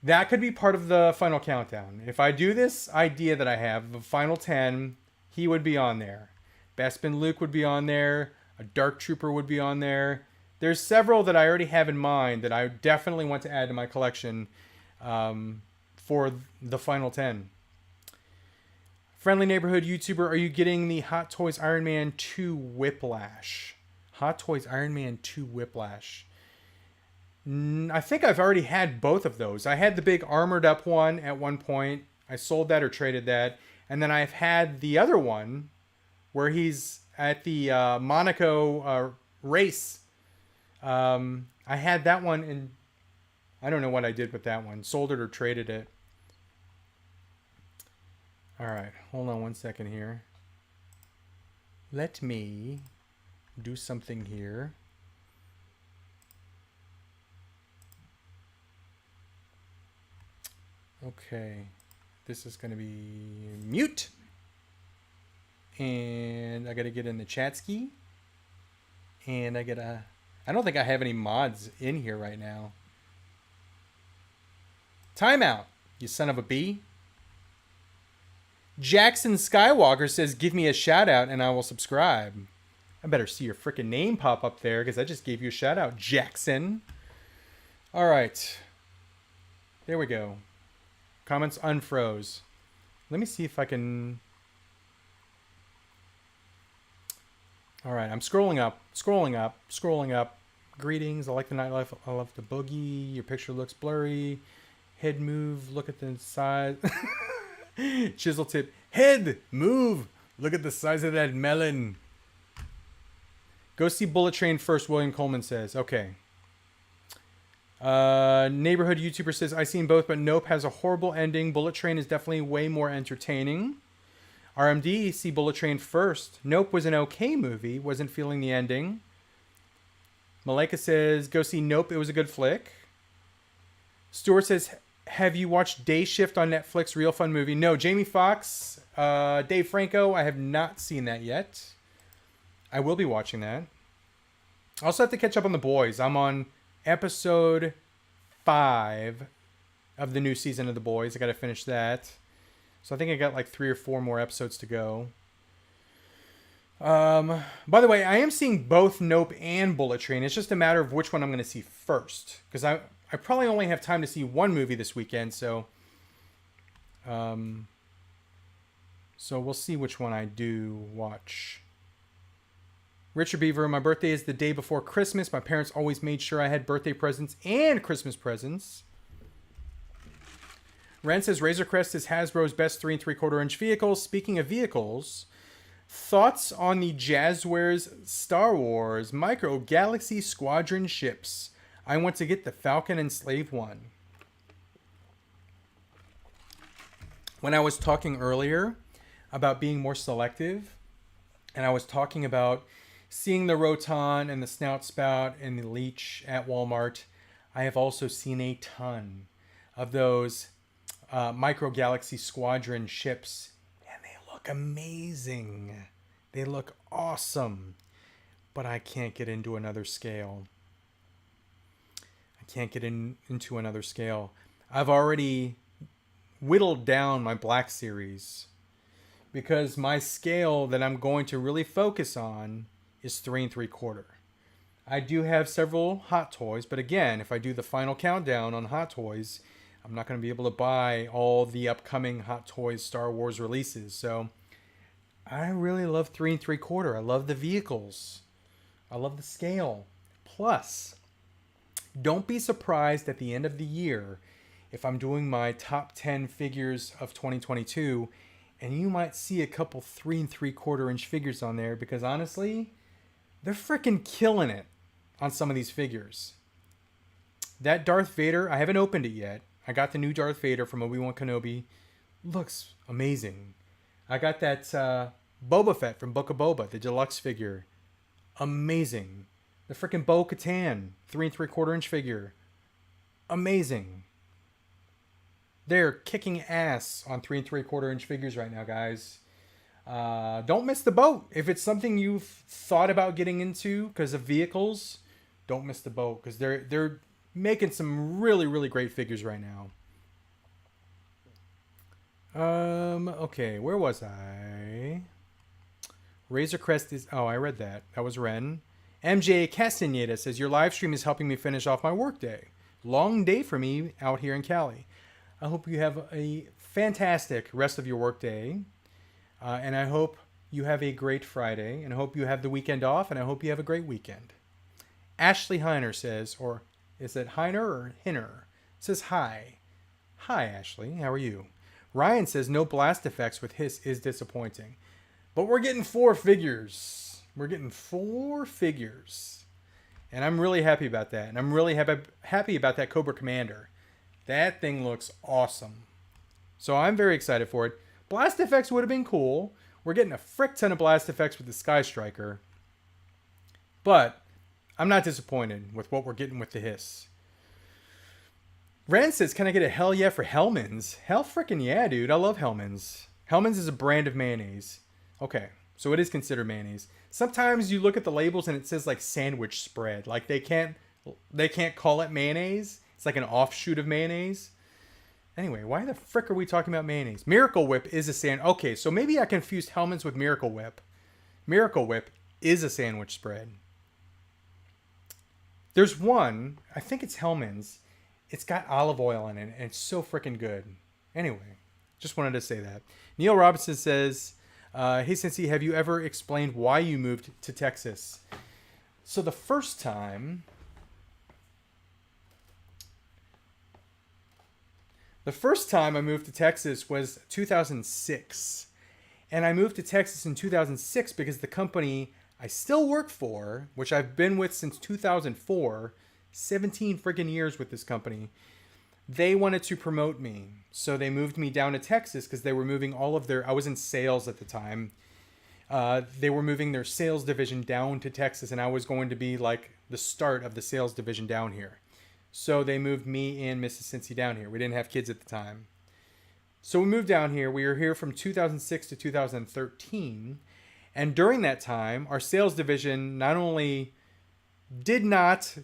That could be part of the final countdown. If I do this idea that I have, the final 10, he would be on there. Bespin Luke would be on there. A Dark Trooper would be on there. There's several that I already have in mind that I definitely want to add to my collection for the final 10. Friendly Neighborhood YouTuber, are you getting the Hot Toys Iron Man 2 Whiplash? Hot Toys Iron Man 2 Whiplash. I think I've already had both of those. I had the big armored up one at one point. I sold that or traded that. And then I've had the other one where he's at the Monaco race. I had that one and I don't know what I did with that one. Sold it or traded it. All right, hold on one second here. Let me do something here. Okay, this is going to be mute. And I got to get in the chat ski. And I don't think I have any mods in here right now. Timeout, you son of a bee. Jackson Skywalker says, give me a shout out and I will subscribe. I better see your freaking name pop up there because I just gave you a shout out, Jackson. All right. There we go. Comments unfroze. Let me see if I can... All right, I'm scrolling up. Greetings, I like the nightlife. I love the boogie. Your picture looks blurry. Head move, look at the size. Chisel tip. Head move. Look at the size of that melon. Go see Bullet Train first, William Coleman says. Okay. Neighborhood YouTuber says, I seen both, but Nope has a horrible ending. Bullet Train is definitely way more entertaining. RMD, see Bullet Train first. Nope was an okay movie. Wasn't feeling the ending. Malika says, go see Nope. It was a good flick. Stuart says, have you watched Day Shift on Netflix? Real fun movie. No, Jamie Foxx, Dave Franco. I have not seen that yet. I will be watching that. I also have to catch up on The Boys. I'm on episode 5 of the new season of The Boys. I got to finish that. So I think I got like 3 or 4 more episodes to go. By the way, I am seeing both Nope and Bullet Train. It's just a matter of which one I'm going to see first. Because I probably only have time to see one movie this weekend. So we'll see which one I do watch. Richard Beaver, my birthday is the day before Christmas. My parents always made sure I had birthday presents and Christmas presents. Ren says Razor Crest is Hasbro's best 3 3/4 inch vehicle. Speaking of vehicles, thoughts on the Jazzwares Star Wars Micro Galaxy Squadron ships. I want to get the Falcon and Slave one. When I was talking earlier about being more selective, and I was talking about seeing the Roton and the Snout Spout and the Leech at Walmart, I have also seen a ton of those Micro Galaxy Squadron ships, and they look amazing. They look awesome, but I can't get into another scale. I've already whittled down my black series because my scale that I'm going to really focus on is 3 3/4. I do have several Hot Toys, but again, if I do the final countdown on Hot Toys, I'm not going to be able to buy all the upcoming Hot Toys Star Wars releases. So I really love 3 3/4. I love the vehicles. I love the scale. Plus, don't be surprised at the end of the year if I'm doing my top 10 figures of 2022 and you might see a couple 3 3/4 inch figures on there because honestly, they're freaking killing it on some of these figures. That Darth Vader, I haven't opened it yet. I got the new Darth Vader from Obi-Wan Kenobi. Looks amazing. I got that Boba Fett from Book of Boba, the deluxe figure. Amazing. The freaking Bo-Katan 3 3/4 inch figure. Amazing. They're kicking ass on 3 3/4 inch figures right now, guys. Don't miss the boat. If it's something you've thought about getting into because of vehicles, don't miss the boat because they're making some really, really great figures right now. Okay, where was I? Razor Crest is... Oh, I read that. That was Ren. MJ Castaneda says, your live stream is helping me finish off my workday. Long day for me out here in Cali. I hope you have a fantastic rest of your workday. And I hope you have a great Friday. And I hope you have the weekend off. And I hope you have a great weekend. Ashley Heiner says, or is it Heiner or Hinner? Says hi. Hi, Ashley. How are you? Ryan says, no blast effects with Hiss is disappointing. But we're getting 4 figures. We're getting 4 figures. And I'm really happy about that. And I'm really happy about that Cobra Commander. That thing looks awesome. So I'm very excited for it. Blast effects would have been cool. We're getting a frick ton of blast effects with the Sky Striker. But I'm not disappointed with what we're getting with the Hiss. Rand says, can I get a hell yeah for Hellman's? Hell frickin' yeah, dude. I love Hellman's. Hellman's is a brand of mayonnaise. Okay, so it is considered mayonnaise. Sometimes you look at the labels and it says like sandwich spread. Like they can't call it mayonnaise. It's like an offshoot of mayonnaise. Anyway, why the frick are we talking about mayonnaise? Miracle Whip is a sandwich. Okay, so maybe I confused Hellman's with Miracle Whip. Miracle Whip is a sandwich spread. There's one, I think it's Hellman's. It's got olive oil in it, and it's so freaking good. Anyway, just wanted to say that. Neil Robinson says, hey, Cincy, have you ever explained why you moved to Texas? So the first time I moved to Texas was 2006. And I moved to Texas in 2006 because the company I still work for, which I've been with since 2004, 17 freaking years with this company, they wanted to promote me. So they moved me down to Texas because they were moving all of their... I was in sales at the time. They were moving their sales division down to Texas, and I was going to be like the start of the sales division down here. So they moved me and Mrs. Cincy down here. We didn't have kids at the time. So we moved down here. We were here from 2006 to 2013. And during that time, our sales division not only did not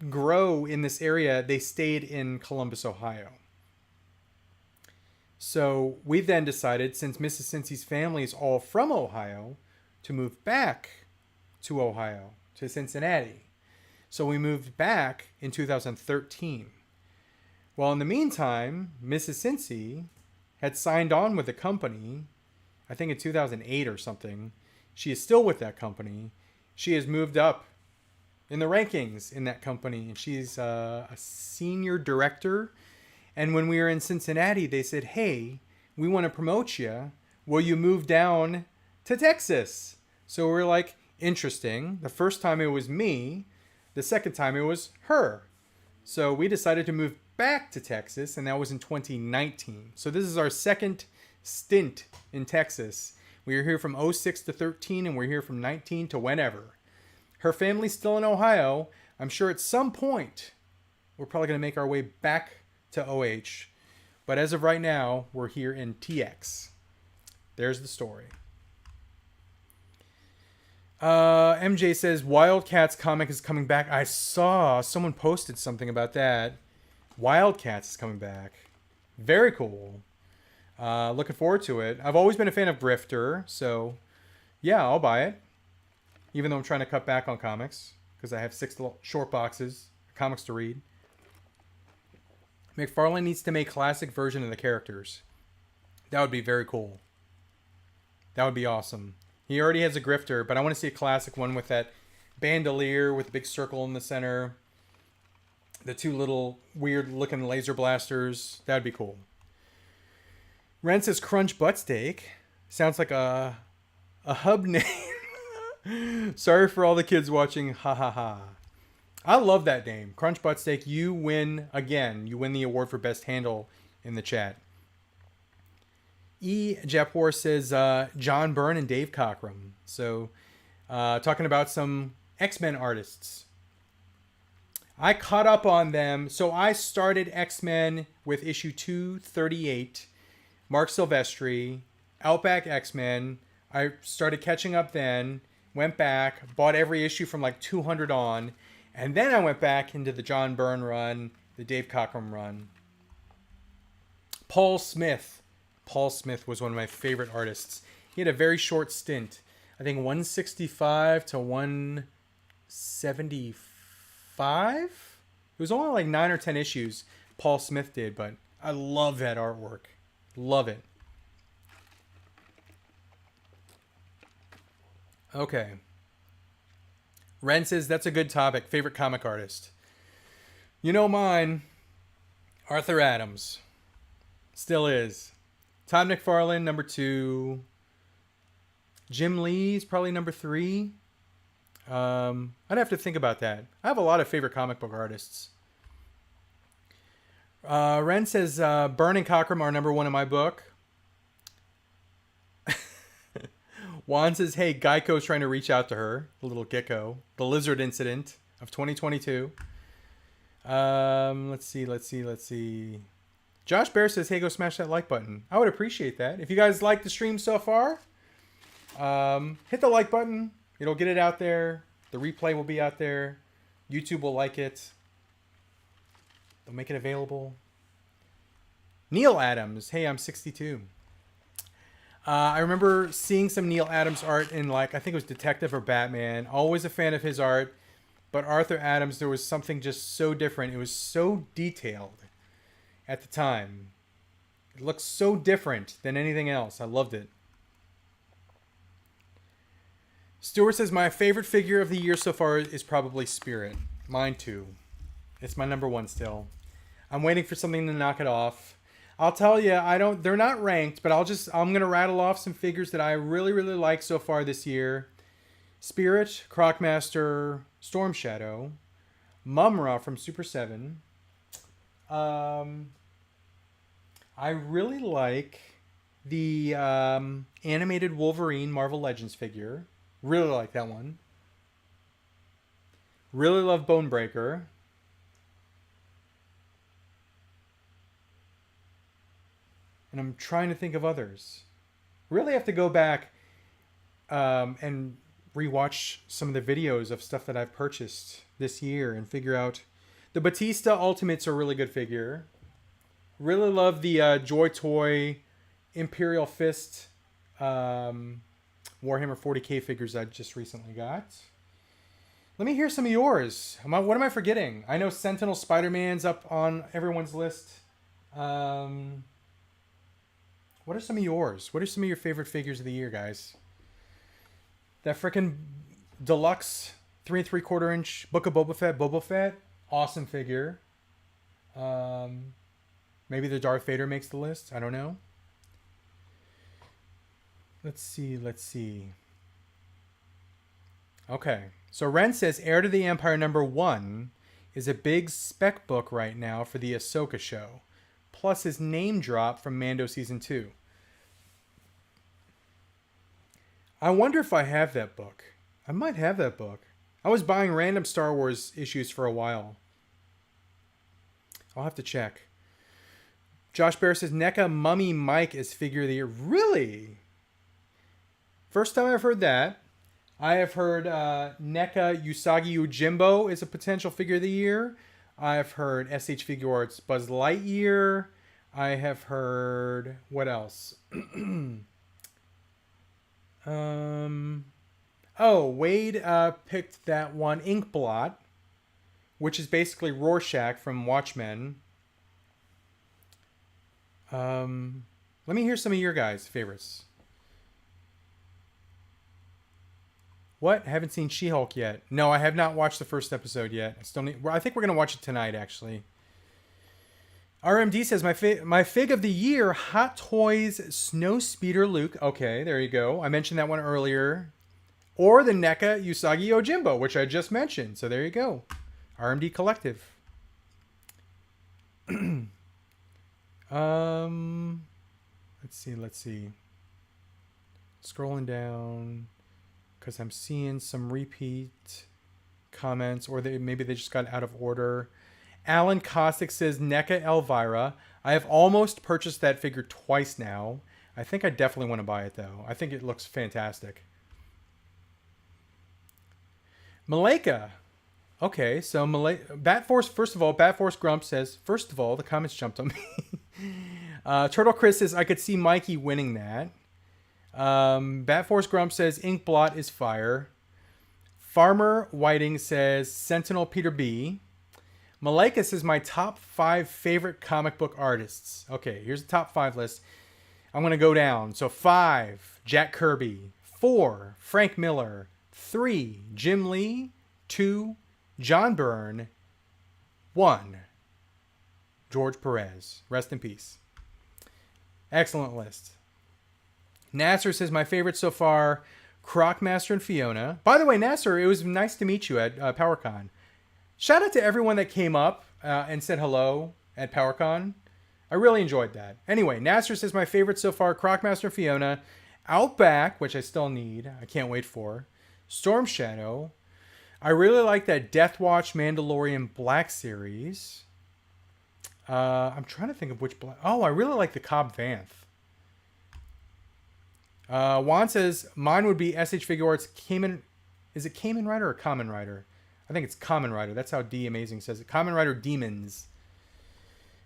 grow in this area, they stayed in Columbus, Ohio. So we then decided, since Mrs. Cincy's family is all from Ohio, to move back to Ohio, to Cincinnati. So we moved back in 2013. Well, in the meantime, Mrs. Cincy had signed on with the company, I think in 2008 or something. She is still with that company. She has moved up in the rankings in that company, and she's a senior director. And when we were in Cincinnati, they said, hey, we want to promote you. Will you move down to Texas? So we're like, interesting. The first time it was me. The second time it was her. So we decided to move back to Texas, and that was in 2019. So this is our second stint in Texas. We were here from 06 to 13, and we're here from 19 to whenever. Her family's still in Ohio. I'm sure at some point we're probably going to make our way back to OH. But as of right now, we're here in TX. There's the story. MJ says Wildcats comic is coming back. I saw someone posted something about that. Wildcats is coming back. Very cool. Looking forward to it. I've always been a fan of Grifter, so yeah, I'll buy it. Even though I'm trying to cut back on comics because I have 6 short boxes, comics to read. McFarlane needs to make classic version of the characters. That would be very cool. That would be awesome. He already has a Grifter, but I want to see a classic one with that bandolier with a big circle in the center. The 2 little weird looking laser blasters. That would be cool. Ren says Crunch Butt Steak. Sounds like a hub name. Sorry for all the kids watching. Ha ha ha. I love that name. Crunch Butt Steak. You win again. You win the award for best handle in the chat. E. Japor says John Byrne and Dave Cockrum. So talking about some X-Men artists. I caught up on them. So I started X-Men with issue 238. Mark Silvestri. Outback X-Men. I started catching up then. Went back. Bought every issue from like 200 on. And then I went back into the John Byrne run. The Dave Cockrum run. Paul Smith. Paul Smith was one of my favorite artists. He had a very short stint. I think 165 to 175? It was only like 9 or 10 issues Paul Smith did, but I love that artwork. Love it. Okay. Ren says, that's a good topic. Favorite comic artist. You know mine. Arthur Adams. Still is. Todd McFarlane, number 2. Jim Lee's probably number 3. I'd have to think about that. I have a lot of favorite comic book artists. Ren says Byrne and Cockrum are number 1 in my book. Juan says, hey, Geico's trying to reach out to her. The little gecko. The lizard incident of 2022. Let's see. Josh Bear says, hey, go smash that like button. I would appreciate that. If you guys like the stream so far, hit the like button. It'll get it out there. The replay will be out there. YouTube will like it. They'll make it available. Neil Adams. Hey, I'm 62. I remember seeing some Neil Adams art in, like, I think it was Detective or Batman. Always a fan of his art. But Arthur Adams, there was something just so different. It was so detailed at the time. It looked so different than anything else. I loved it. Stuart says, my favorite figure of the year so far is probably Spirit. Mine too. It's my number 1 still. I'm waiting for something to knock it off. I'll tell you, they're not ranked, but I'm going to rattle off some figures that I really, really like so far this year. Spirit, Crocmaster, Storm Shadow, Mumra from Super 7. I really like the animated Wolverine Marvel Legends figure. Really like that one. Really love Bonebreaker. And I'm trying to think of others. Really have to go back and rewatch some of the videos of stuff that I've purchased this year and figure out. The Batista Ultimate's a really good figure. Really love the Joy Toy Imperial Fist Warhammer 40k figures I just recently got. Let me hear some of yours. What am I forgetting? I know Sentinel Spider-Man's up on everyone's list. What are some of yours? What are some of your favorite figures of the year, guys? That frickin' Deluxe 3 3/4 inch Book of Boba Fett. Awesome figure. Maybe the Darth Vader makes the list. I don't know. Let's see. Okay. So Ren says Heir to the Empire number 1 is a big spec book right now for the Ahsoka show. Plus his name drop from Mando Season 2. I wonder if I have that book. I might have that book. I was buying random Star Wars issues for a while. I'll have to check. Josh Bear says NECA Mummy Mike is figure of the year. Really? First time I've heard that. I have heard NECA Usagi Yojimbo is a potential figure of the year. I've heard SH Figure Arts Buzz Lightyear. I have heard, what else? Wade picked that one, Inkblot, which is basically Rorschach from Watchmen. Let me hear some of your guys' favorites. What? Haven't seen She-Hulk yet. No, I have not watched the first episode yet. I think we're going to watch it tonight, actually. RMD says, my fig of the year, Hot Toys Snowspeeder Luke. Okay, there you go. I mentioned that one earlier. Or the NECA Usagi Yojimbo, which I just mentioned. So there you go. RMD Collective. Let's see. Scrolling down, because I'm seeing some repeat comments, or maybe they just got out of order. Alan Kostick says, NECA Elvira. I have almost purchased that figure twice now. I think I definitely want to buy it, though. I think it looks fantastic. Maleka. Okay, so Batforce, first of all, Batforce Grump says, first of all, the comments jumped on me. Turtle Chris says, I could see Mikey winning that. Batforce Grump says, Inkblot is fire. Farmer Whiting says, Sentinel Peter B. Maleka says, my top 5 favorite comic book artists. Okay, here's the top 5 list. I'm going to go down. So 5, Jack Kirby. 4, Frank Miller. 3, Jim Lee. 2, John Byrne. 1, George Perez. Rest in peace. Excellent list. Nasser says, my favorite so far, Crocmaster and Fiona. By the way, Nasser, it was nice to meet you at PowerCon. Shout out to everyone that came up and said hello at PowerCon. I really enjoyed that. Anyway, Nasser says, my favorite so far, Crocmaster and Fiona. Outback, which I still need. I can't wait for. Storm Shadow. I really like that Death Watch Mandalorian Black series. I'm trying to think of which black. Oh, I really like the Cobb Vanth. Juan says, mine would be SH Figure Arts Cayman. Is it Cayman Rider or Common Rider? I think it's Common Rider. That's how D Amazing says it. Common Rider Demons.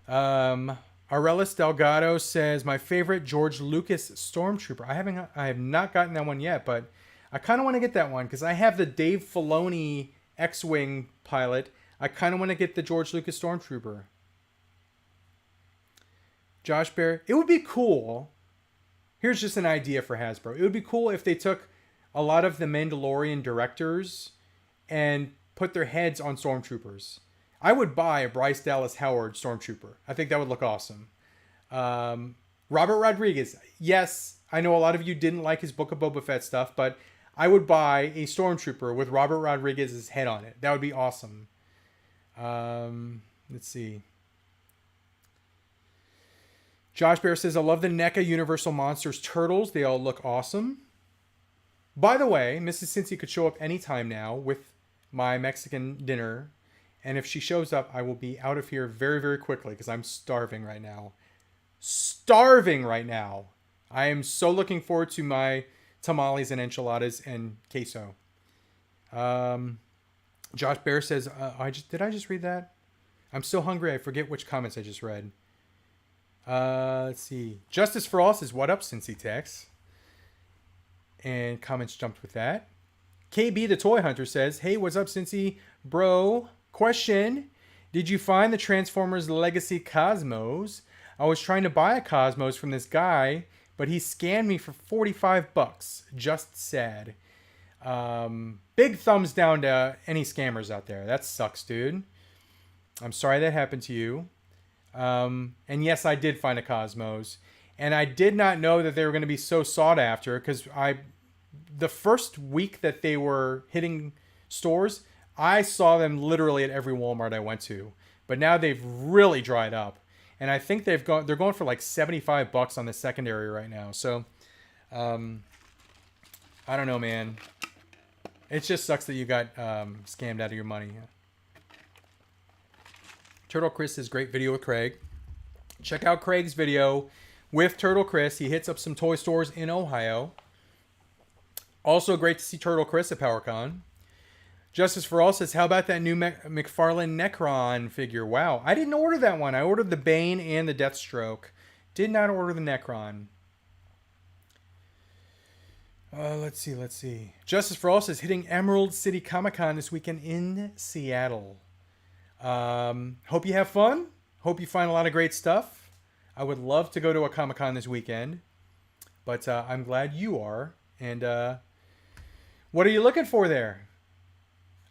Arelis Delgado says, my favorite George Lucas Stormtrooper. I have not gotten that one yet, but I kind of want to get that one because I have the Dave Filoni X-Wing pilot. I kind of want to get the George Lucas Stormtrooper. Josh Bear, it would be cool. Here's just an idea for Hasbro. It would be cool if they took a lot of the Mandalorian directors and put their heads on Stormtroopers. I would buy a Bryce Dallas Howard Stormtrooper. I think that would look awesome. Robert Rodriguez. Yes, I know a lot of you didn't like his Book of Boba Fett stuff, but I would buy a Stormtrooper with Robert Rodriguez's head on it. That would be awesome. Let's see. Josh Bear says, I love the NECA Universal Monsters Turtles. They all look awesome. By the way, Mrs. Cincy could show up anytime now with my Mexican dinner. And if she shows up, I will be out of here very, very quickly because I'm starving right now. Starving right now. I am so looking forward to my tamales and enchiladas and queso. Josh Bear says, did I just read that? I'm so hungry, I forget which comments I just read. Let's see. Justice for All says, what up, Cincy Tex? And comments jumped with that. KB the Toy Hunter says, hey, what's up, Cincy? Bro, question. Did you find the Transformers Legacy Cosmos? I was trying to buy a Cosmos from this guy, but he scammed me for $45. Just sad. Big thumbs down to any scammers out there. That sucks, dude. I'm sorry that happened to you. And yes, I did find a Cosmos. And I did not know that they were going to be so sought after because the first week that they were hitting stores, I saw them literally at every Walmart I went to. But now they've really dried up. And I think they're going for like $75 on the secondary right now. So, I don't know, man. It just sucks that you got scammed out of your money. Turtle Chris says, great video with Craig. Check out Craig's video with Turtle Chris. He hits up some toy stores in Ohio. Also great to see Turtle Chris at PowerCon. Justice for All says, how about that new McFarlane Necron figure? Wow, I didn't order that one. I ordered the Bane and the Deathstroke. Did not order the Necron. Let's see. Justice for All says, hitting Emerald City Comic-Con this weekend in Seattle. Hope you have fun. Hope you find a lot of great stuff. I would love to go to a Comic-Con this weekend. But I'm glad you are. And what are you looking for there?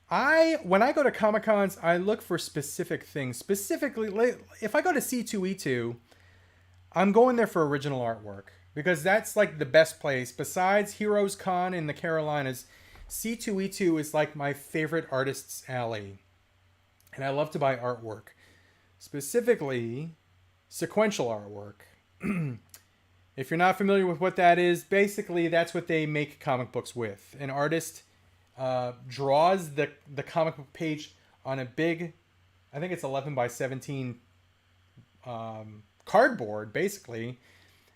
When I go to Comic-Cons, I look for specific things. Specifically, if I go to C2E2, I'm going there for original artwork. Because that's like the best place. Besides Heroes Con in the Carolinas, C2E2 is like my favorite artist's alley. And I love to buy artwork. Specifically, sequential artwork. If you're not familiar with what that is, basically that's what they make comic books with. An artist draws the comic book page on a big, I think it's 11 by 17 cardboard, basically.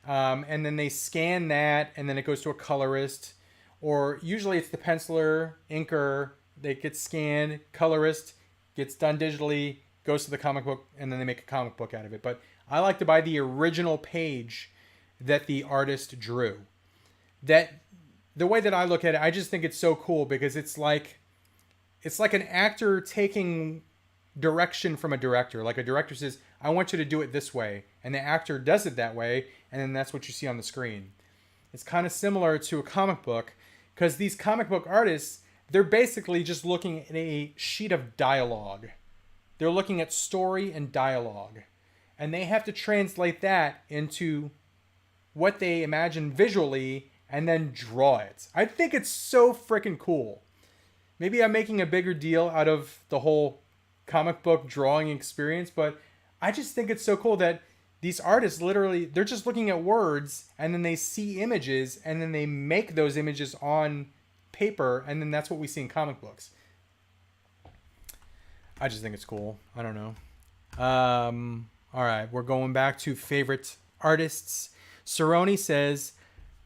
And then they scan that, and then it goes to a colorist. Or usually it's the penciler, inker, they get scanned, colorist, gets done digitally, goes to the comic book, and then they make a comic book out of it. But I like to buy the original page that the artist drew. That the way that I look at it, I just think it's so cool because it's like an actor taking direction from a director. Like a director says, I want you to do it this way. And the actor does it that way. And then that's what you see on the screen. It's kind of similar to a comic book because these comic book artists, they're basically just looking at a sheet of dialogue. They're looking at story and dialogue. And they have to translate that into what they imagine visually and then draw it. I think it's so freaking cool. Maybe I'm making a bigger deal out of the whole comic book drawing experience, but I just think it's so cool that these artists literally, they're just looking at words and then they see images and then they make those images on paper and then that's what we see in comic books. I just think it's cool. I don't know. All right, we're going back to favorite artists. Cerrone says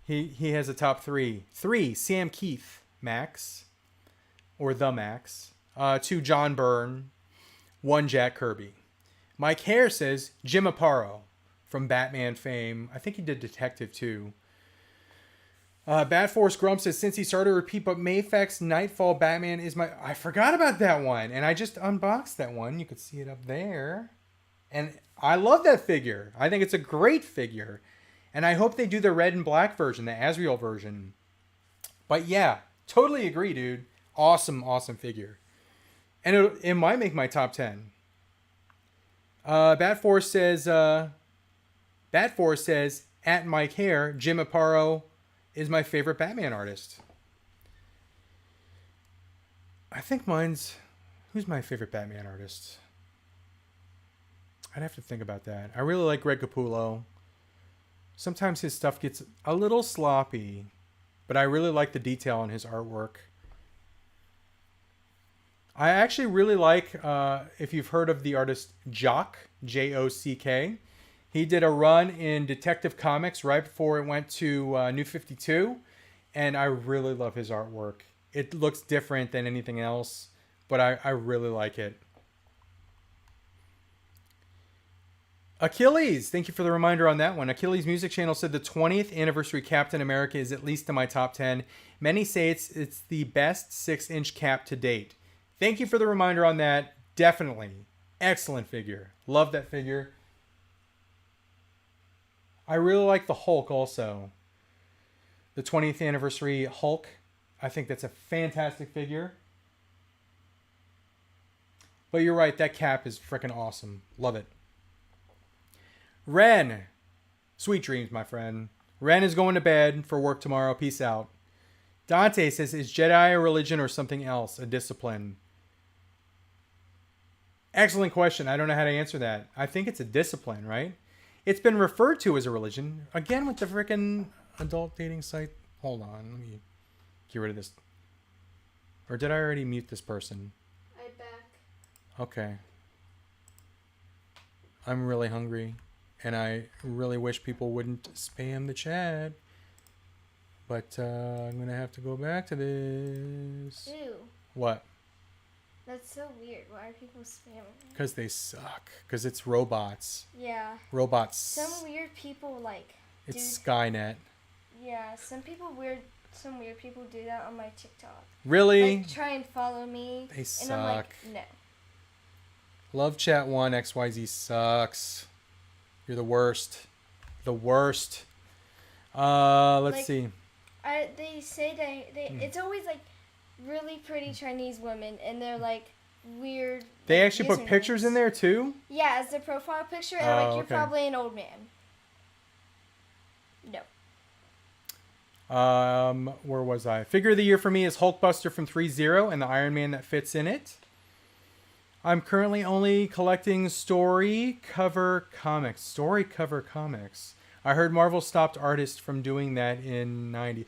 he has a top three. 3, Sam Keith, Max, or the Max. 2, John Byrne. 1, Jack Kirby. Mike Hare says Jim Aparo from Batman fame. I think he did Detective too. Batforce Grump says, since he started to repeat, but Mayfac's Nightfall Batman is my... I forgot about that one. And I just unboxed that one. You could see it up there. And I love that figure. I think it's a great figure. And I hope they do the red and black version, the Azrael version. But yeah, totally agree, dude. Awesome, awesome figure. And it might make my top 10. Batforce says, at Mike Hare, Jim Aparo is my favorite Batman artist. I think mine's... Who's my favorite Batman artist? I'd have to think about that. I really like Greg Capullo. Sometimes his stuff gets a little sloppy, but I really like the detail in his artwork. I actually really like, if you've heard of the artist Jock, Jock. He did a run in Detective Comics right before it went to New 52, and I really love his artwork. It looks different than anything else, but I really like it. Achilles, thank you for the reminder on that one. Achilles Music Channel said the 20th anniversary Captain America is at least in my top 10. Many say it's the best 6-inch cap to date. Thank you for the reminder on that. Definitely. Excellent figure. Love that figure. I really like the Hulk also. The 20th anniversary Hulk. I think that's a fantastic figure. But you're right, that cap is freaking awesome. Love it. Ren. Sweet dreams, my friend. Ren is going to bed for work tomorrow. Peace out. Dante says, is Jedi a religion or something else? A discipline? Excellent question. I don't know how to answer that. I think it's a discipline, right? It's been referred to as a religion. Again, with the freaking adult dating site. Hold on. Let me get rid of this. Or did I already mute this person? I'm back. Okay. I'm really hungry. And I really wish people wouldn't spam the chat. But I'm going to have to go back to this. Ew. What? That's so weird. Why are people spamming? Because they suck. Because it's robots. Yeah. Robots. Some weird people It's Skynet. Yeah, some weird people do that on my TikTok. Really? Like, try and follow me. They suck. And I'm like, no. Love Chat 1 XYZ sucks. You're the worst. The worst. Let's see. They say they it's always like really pretty Chinese women, and they're like weird. They like, actually put pictures in there too? Yeah, as their profile picture, and I'm like, you're okay. probably an old man. No. Where was I? Figure of the year for me is Hulkbuster from 3-0 and the Iron Man that fits in it. I'm currently only collecting story cover comics. I heard Marvel stopped artists from doing that in 90.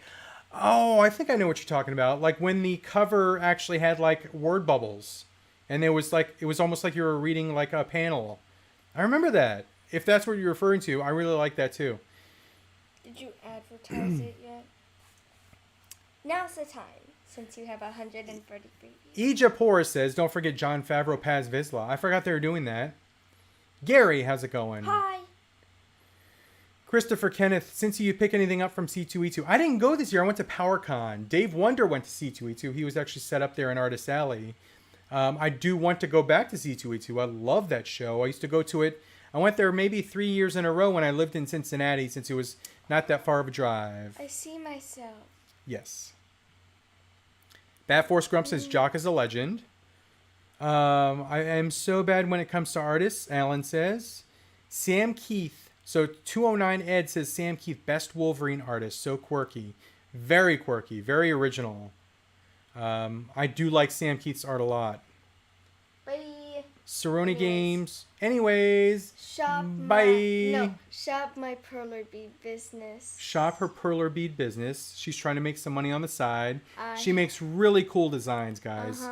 Oh, I think I know what you're talking about. Like when the cover actually had like word bubbles. And it was almost like you were reading like a panel. I remember that. If that's what you're referring to, I really like that too. Did you advertise it yet? Now's the time, since you have 133 views. Ejapora says, don't forget John Favreau Paz Vizsla. I forgot they were doing that. Gary, how's it going? Hi. Christopher Kenneth, since you pick anything up from C2E2. I didn't go this year. I went to PowerCon. Dave Wonder went to C2E2. He was actually set up there in Artist Alley. I do want to go back to C2E2. I love that show. I used to go to it. I went there maybe 3 years in a row when I lived in Cincinnati, since it was not that far of a drive. I see myself. Yes. Bat Force Grump says Jock is a legend. I am so bad when it comes to artists, Alan says. Sam Keith. So 209 Ed says Sam Keith, best Wolverine artist. So quirky. Very original. I do like Sam Keith's art a lot. Bye. Cerrone Games. Anyways. Shop bye. Shop my perler bead business. Shop her perler bead business. She's trying to make some money on the side. She makes really cool designs, guys.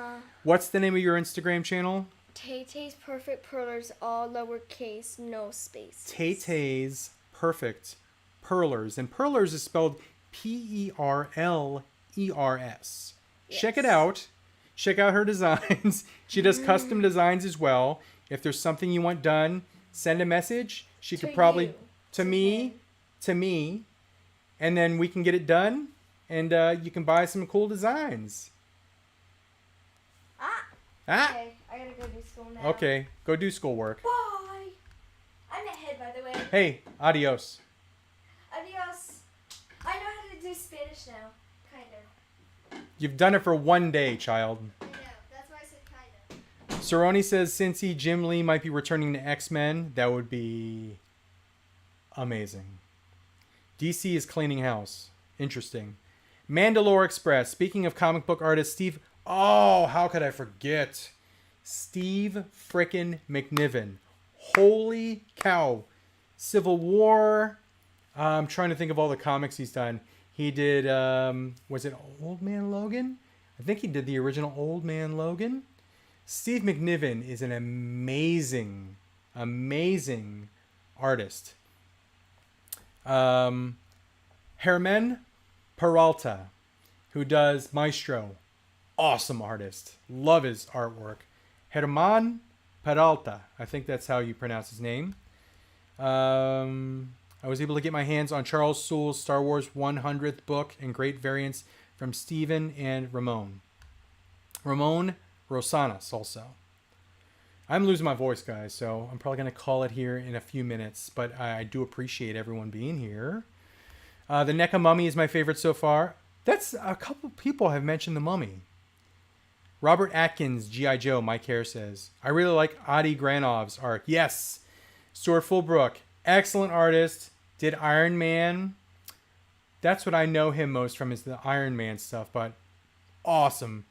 What's the name of your Instagram channel? Tay-Tay's Perfect Perlers, all lowercase, no spaces. Tay-Tay's Perfect Perlers. And Perlers is spelled Perlers. Yes. Check it out. Check out her designs. She does custom designs as well. If there's something you want done, send a message. She could probably to me, and then we can get it done, and you can buy some cool designs. Okay, I gotta go do school now. Okay, go do schoolwork. Bye. I'm ahead, by the way. Hey, adios. Adios. I know how to do Spanish now, kind of. You've done it for 1 day, child. I know. That's why I said kind of. Cerrone says Cincy Jim Lee might be returning to X-Men. That would be amazing. DC is cleaning house. Interesting. Mandalore Express. Speaking of comic book artist Steve... Oh, how could I forget? Steve frickin' McNiven. Holy cow. Civil War. I'm trying to think of all the comics he's done. He did, was it Old Man Logan? I think he did the original Old Man Logan. Steve McNiven is an amazing artist. Herman Peralta, who does Maestro. Awesome artist. Love his artwork. Herman Peralta. I think that's how you pronounce his name. I was able to get my hands on Charles Soule's Star Wars 100th book and great variants from Stephen and Ramon. Ramon Rosanas also. I'm losing my voice, guys, so I'm probably going to call it here in a few minutes, but I do appreciate everyone being here. The Neca Mummy is my favorite so far. That's a couple people have mentioned the Mummy. Robert Atkins, G.I. Joe, Mike Hare says. I really like Adi Granov's art. Yes. Stuart Fulbrook, excellent artist. Did Iron Man. That's what I know him most from is the Iron Man stuff, but awesome.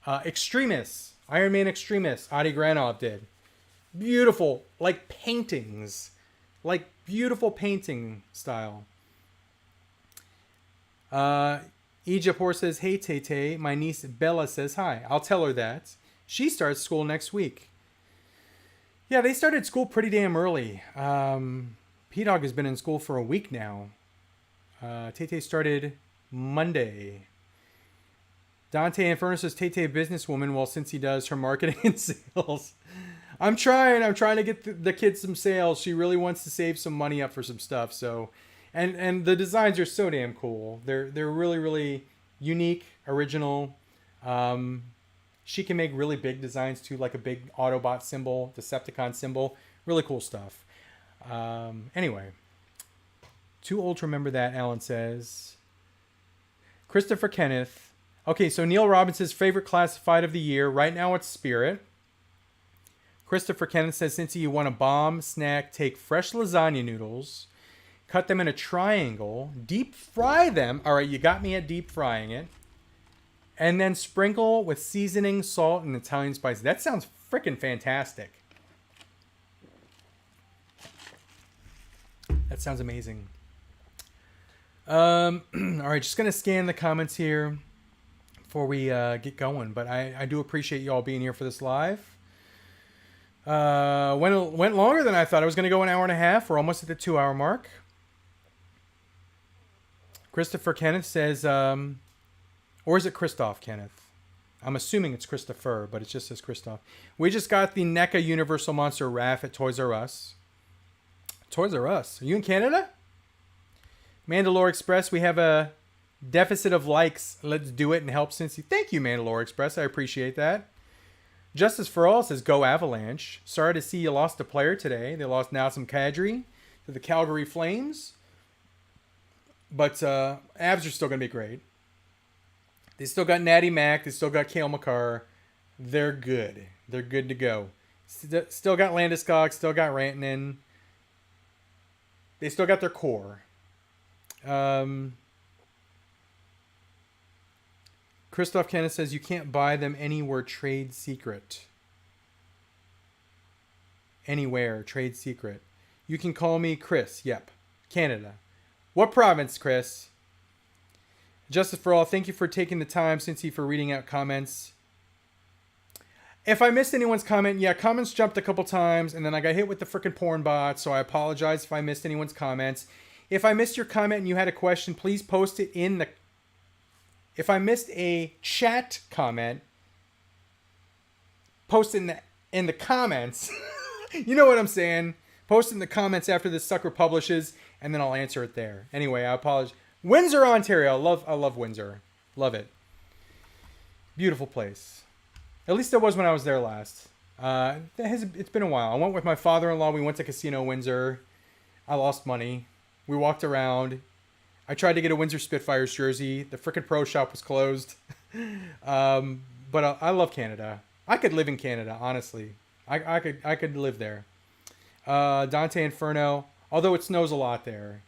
Extremists. Iron Man Extremists. Adi Granov did. Beautiful. Like paintings. Like beautiful painting style. Ejapor says, hey, Tay-Tay. My niece Bella says hi. I'll tell her that. She starts school next week. Yeah, they started school pretty damn early. P-Dog has been in school for a week now. Tay-Tay started Monday. Dante Inferno says Tay businesswoman. Well, since he does her marketing and sales, I'm trying to get the kid some sales. She really wants to save some money up for some stuff. So, and the designs are so damn cool. They're really really unique, original. She can make really big designs too, like a big Autobot symbol, Decepticon symbol. Really cool stuff. Anyway, too old to remember that. Alan says. Christopher Kenneth. Okay, so Neil Robinson's favorite classified of the year. Right now it's Spirit. Christopher Kenneth says, since you want a bomb snack, take fresh lasagna noodles, cut them in a triangle, deep fry them. All right, you got me at deep frying it. And then sprinkle with seasoning, salt, and Italian spices. That sounds freaking fantastic. That sounds amazing. All right, just going to scan the comments here before we get going. But I do appreciate you all being here for this live. Went longer than I thought. I was going to go an hour and a half. We're almost at the 2-hour mark. Christopher Kenneth says, or is it Christoph Kenneth? I'm assuming it's Christopher, but it just says Christoph. We just got the NECA Universal Monster Raph at Toys R Us. Toys R Us? Are you in Canada? Mandalore Express, we have a deficit of likes. Let's do it and help Cincy. Thank you, Mandalore Express. I appreciate that. Justice for All says, go Avalanche. Sorry to see you lost a player today. They lost Nazem Kadri to the Calgary Flames. But Avs are still going to be great. They still got Natty Mac. They still got Cale Makar. They're good. They're good to go. Still got Landeskog. Still got Rantanen. They still got their core. Christoph Kenneth says you can't buy them anywhere trade secret. Anywhere trade secret. You can call me Chris. Yep. Canada. What province, Chris? Justice for All, thank you for taking the time, Cincy, for reading out comments. If I missed anyone's comment, yeah, comments jumped a couple times, and then I got hit with the frickin' porn bot, so I apologize if I missed anyone's comments. If I missed your comment and you had a question, please post it in the... If I missed a chat comment, post it in the comments. You know what I'm saying? Post it in the comments after this sucker publishes, and then I'll answer it there. Anyway, I apologize. Windsor, Ontario. I love Windsor. Love it. Beautiful place. At least it was when I was there last. It's been a while. I went with my father-in-law. We went to Casino Windsor. I lost money. We walked around. I tried to get a Windsor Spitfires jersey. The frickin' pro shop was closed. But I love Canada. I could live in Canada, honestly. I could live there. Dante Inferno. Although it snows a lot there.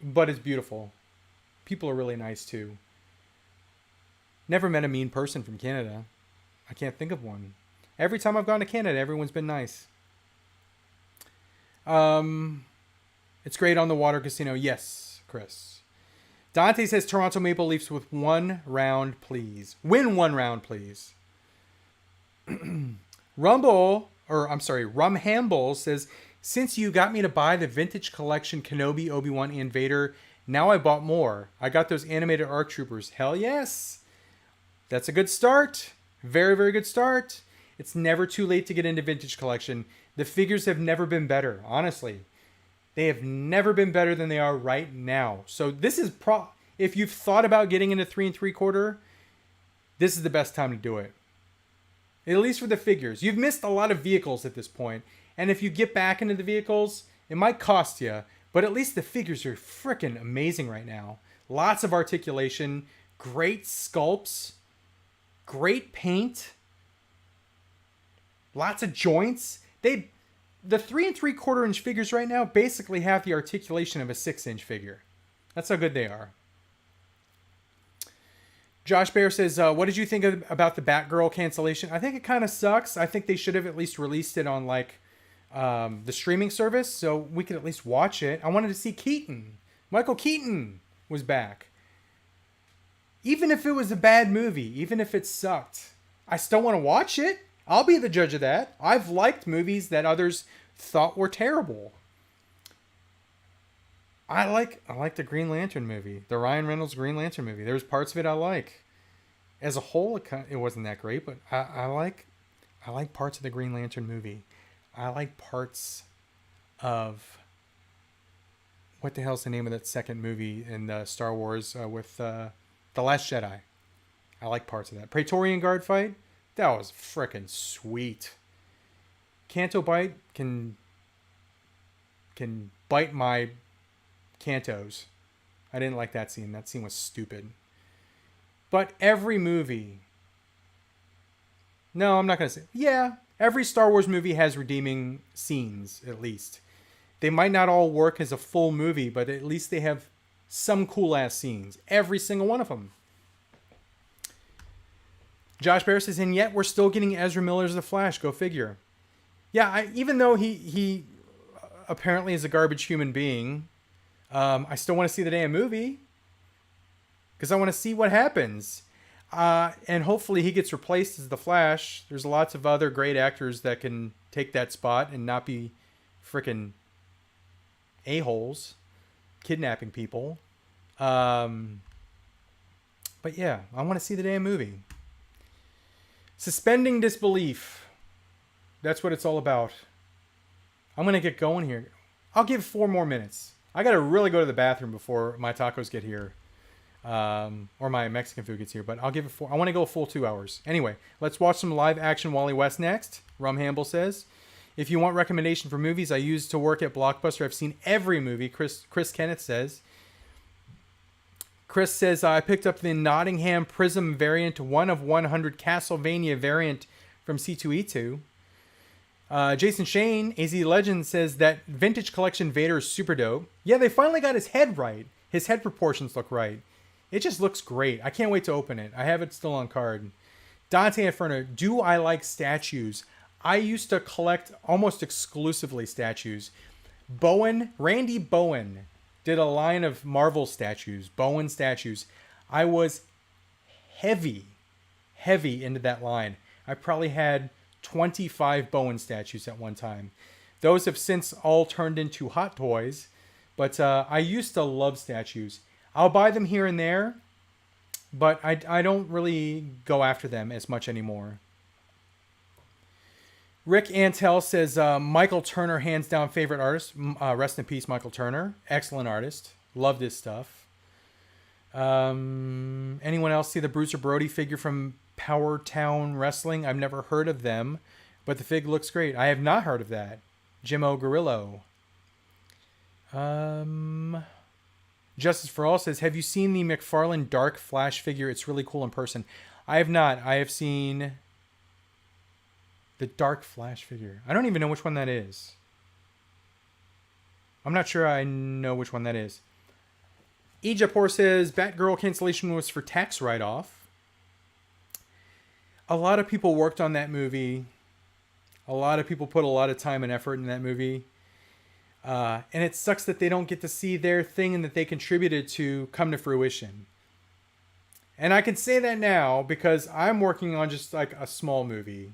But it's beautiful. People are really nice, too. Never met a mean person from Canada. I can't think of one. Every time I've gone to Canada, everyone's been nice. It's great on the water casino. Yes, Chris. Dante says Toronto Maple Leafs with 1 round, please. Win 1 round, please. Rumhamble says, since you got me to buy the vintage collection Kenobi, Obi-Wan, and Vader, now I bought more. I got those animated ARC Troopers. Hell yes. That's a good start. Very, very good start. It's never too late to get into vintage collection. The figures have never been better, honestly. They have never been better than they are right now. So this is if you've thought about getting into 3 3/4, this is the best time to do it. At least for the figures. You've missed a lot of vehicles at this point. And if you get back into the vehicles, it might cost you. But at least the figures are freaking amazing right now. Lots of articulation. Great sculpts. Great paint. Lots of joints. The 3 3/4 inch figures right now basically have the articulation of a 6-inch figure. That's how good they are. Josh Bear says, what did you think about the Batgirl cancellation? I think it kind of sucks. I think they should have at least released it on the streaming service so we could at least watch it. I wanted to see Keaton. Michael Keaton was back. Even if it was a bad movie, even if it sucked, I still want to watch it. I'll be the judge of that. I've liked movies that others thought were terrible. I like the Green Lantern movie, the Ryan Reynolds Green Lantern movie. There's parts of it I like. as a whole, it wasn't that great. But I like parts of the Green Lantern movie. I like parts of what the hell's the name of that second movie in Star Wars with The Last Jedi. I like parts of that. Praetorian Guard fight, that was frickin' sweet. Canto Bite can bite my cantos. I didn't like that scene. That scene was stupid. But every movie... No, I'm not going to say... Yeah, every Star Wars movie has redeeming scenes, at least. They might not all work as a full movie, but at least they have some cool-ass scenes. Every single one of them. Josh Bear says, and yet we're still getting Ezra Miller's The Flash. Go figure. Yeah, even though he apparently is a garbage human being, I still want to see the damn movie. Because I want to see what happens. And hopefully he gets replaced as The Flash. There's lots of other great actors that can take that spot and not be freaking a-holes kidnapping people. But yeah, I want to see the damn movie. Suspending disbelief. That's what it's all about. I'm going to get going here. I'll give 4 more minutes. I got to really go to the bathroom before my tacos get here. Or my Mexican food gets here. But I'll give it 4. I want to go a full 2 hours. Anyway, let's watch some live action Wally West next. Rum Hamble says, if you want recommendation for movies I used to work at Blockbuster, I've seen every movie. Chris Kenneth says. Chris says, I picked up the Nottingham Prism variant, 1 of 100 Castlevania variant from C2E2. Jason Shane, AZ Legend, says that Vintage Collection Vader is super dope. Yeah, they finally got his head right. His head proportions look right. It just looks great. I can't wait to open it. I have it still on card. Dante Inferno, do I like statues? I used to collect almost exclusively statues. Randy Bowen did a line of Marvel statues, Bowen statues. I was heavy into that line. I probably had 25 Bowen statues at one time. Those have since all turned into Hot Toys, but I used to love statues. I'll buy them here and there, but I don't really go after them as much anymore. Rick Antel says, Michael Turner, hands down favorite artist. Rest in peace, Michael Turner. Excellent artist. Loved his stuff. Anyone else see the Bruiser Brody figure from Power Town Wrestling? I've never heard of them, but the fig looks great. I have not heard of that. Jim O'Gorillo. Justice for All says, have you seen the McFarlane Dark Flash figure? It's really cool in person. I have not. I have seen the Dark Flash figure. I don't even know which one that is. I'm not sure I know which one that is. Ejapor says, Batgirl Cancellation was for tax write-off. A lot of people worked on that movie. A lot of people put a lot of time and effort in that movie. And it sucks that they don't get to see their thing and that they contributed to come to fruition. And I can say that now because I'm working on just like a small movie.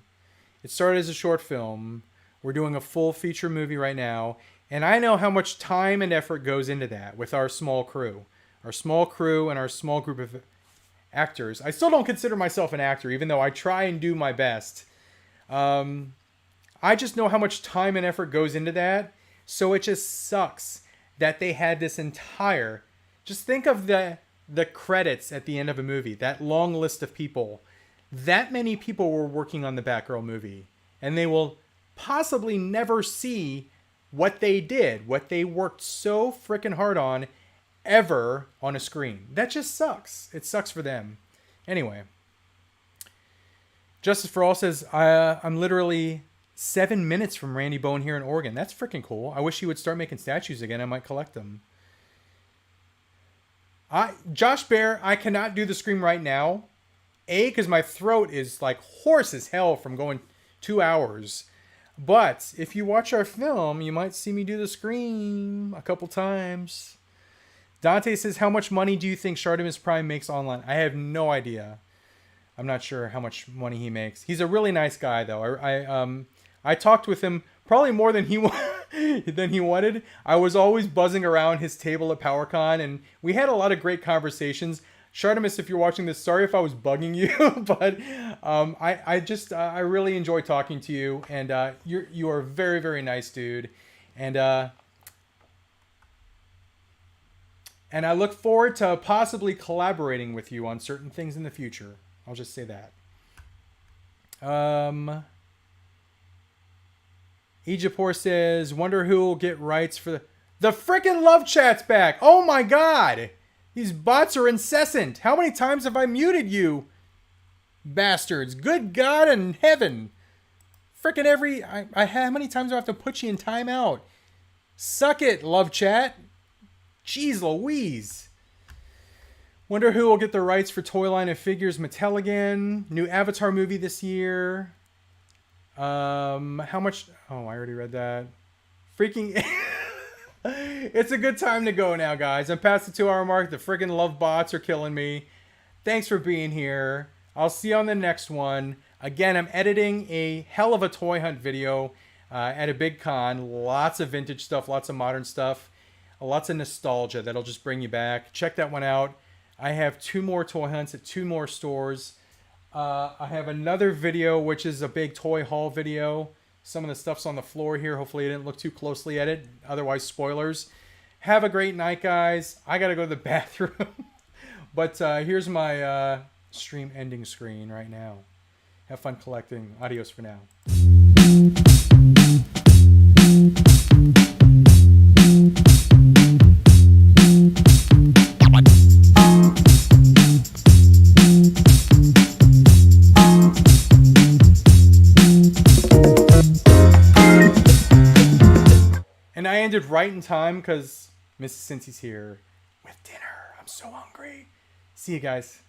It started as a short film. We're doing a full feature movie right now. And I know how much time and effort goes into that with our small crew. Our small crew and our small group of actors. I still don't consider myself an actor, even though I try and do my best. I just know how much time and effort goes into that. So it just sucks that they had this entire... Just think of the credits at the end of a movie. That long list of people. That many people were working on the Batgirl movie. And they will possibly never see what they did. What they worked so freaking hard on ever on a screen. That just sucks. It sucks for them. Anyway. Justice for All says, I'm literally 7 minutes from Randy Bowen here in Oregon. That's freaking cool. I wish he would start making statues again. I might collect them. Josh Bear, I cannot do the scream right now. Because my throat is like hoarse as hell from going 2 hours. But if you watch our film, you might see me do the scream a couple times. Dante says, how much money do you think Shardamus Prime makes online? I have no idea. I'm not sure how much money he makes. He's a really nice guy, though. I talked with him probably more than he wanted. I was always buzzing around his table at PowerCon, and we had a lot of great conversations. Shardamus, if you're watching this, sorry if I was bugging you, but I really enjoy talking to you, and you are a very, very nice dude, and I look forward to possibly collaborating with you on certain things in the future. I'll just say that. Ejapor says, wonder who will get rights for the frickin' love chat's back. Oh my god. These bots are incessant. How many times have I muted you? Bastards. Good God in heaven. Frickin' how many times do I have to put you in timeout? Suck it, love chat. Jeez Louise. Wonder who will get the rights for toy line of figures Mattel again. New Avatar movie this year. How much? Oh, I already read that. Freaking. It's a good time to go now, guys. I'm past the 2-hour mark. The friggin' love bots are killing me. Thanks for being here. I'll see you on the next one. Again, I'm editing a hell of a toy hunt video at a big con. Lots of vintage stuff, lots of modern stuff, lots of nostalgia that'll just bring you back. Check that one out. I have 2 more toy hunts at 2 more stores. I have another video, which is a big toy haul video. Some of the stuff's on the floor here. Hopefully I didn't look too closely at it. Otherwise, spoilers. Have a great night, guys. I got to go to the bathroom. But here's my stream ending screen right now. Have fun collecting. Adios for now. And I ended right in time because Mrs. Cincy's here with dinner. I'm so hungry. See you guys.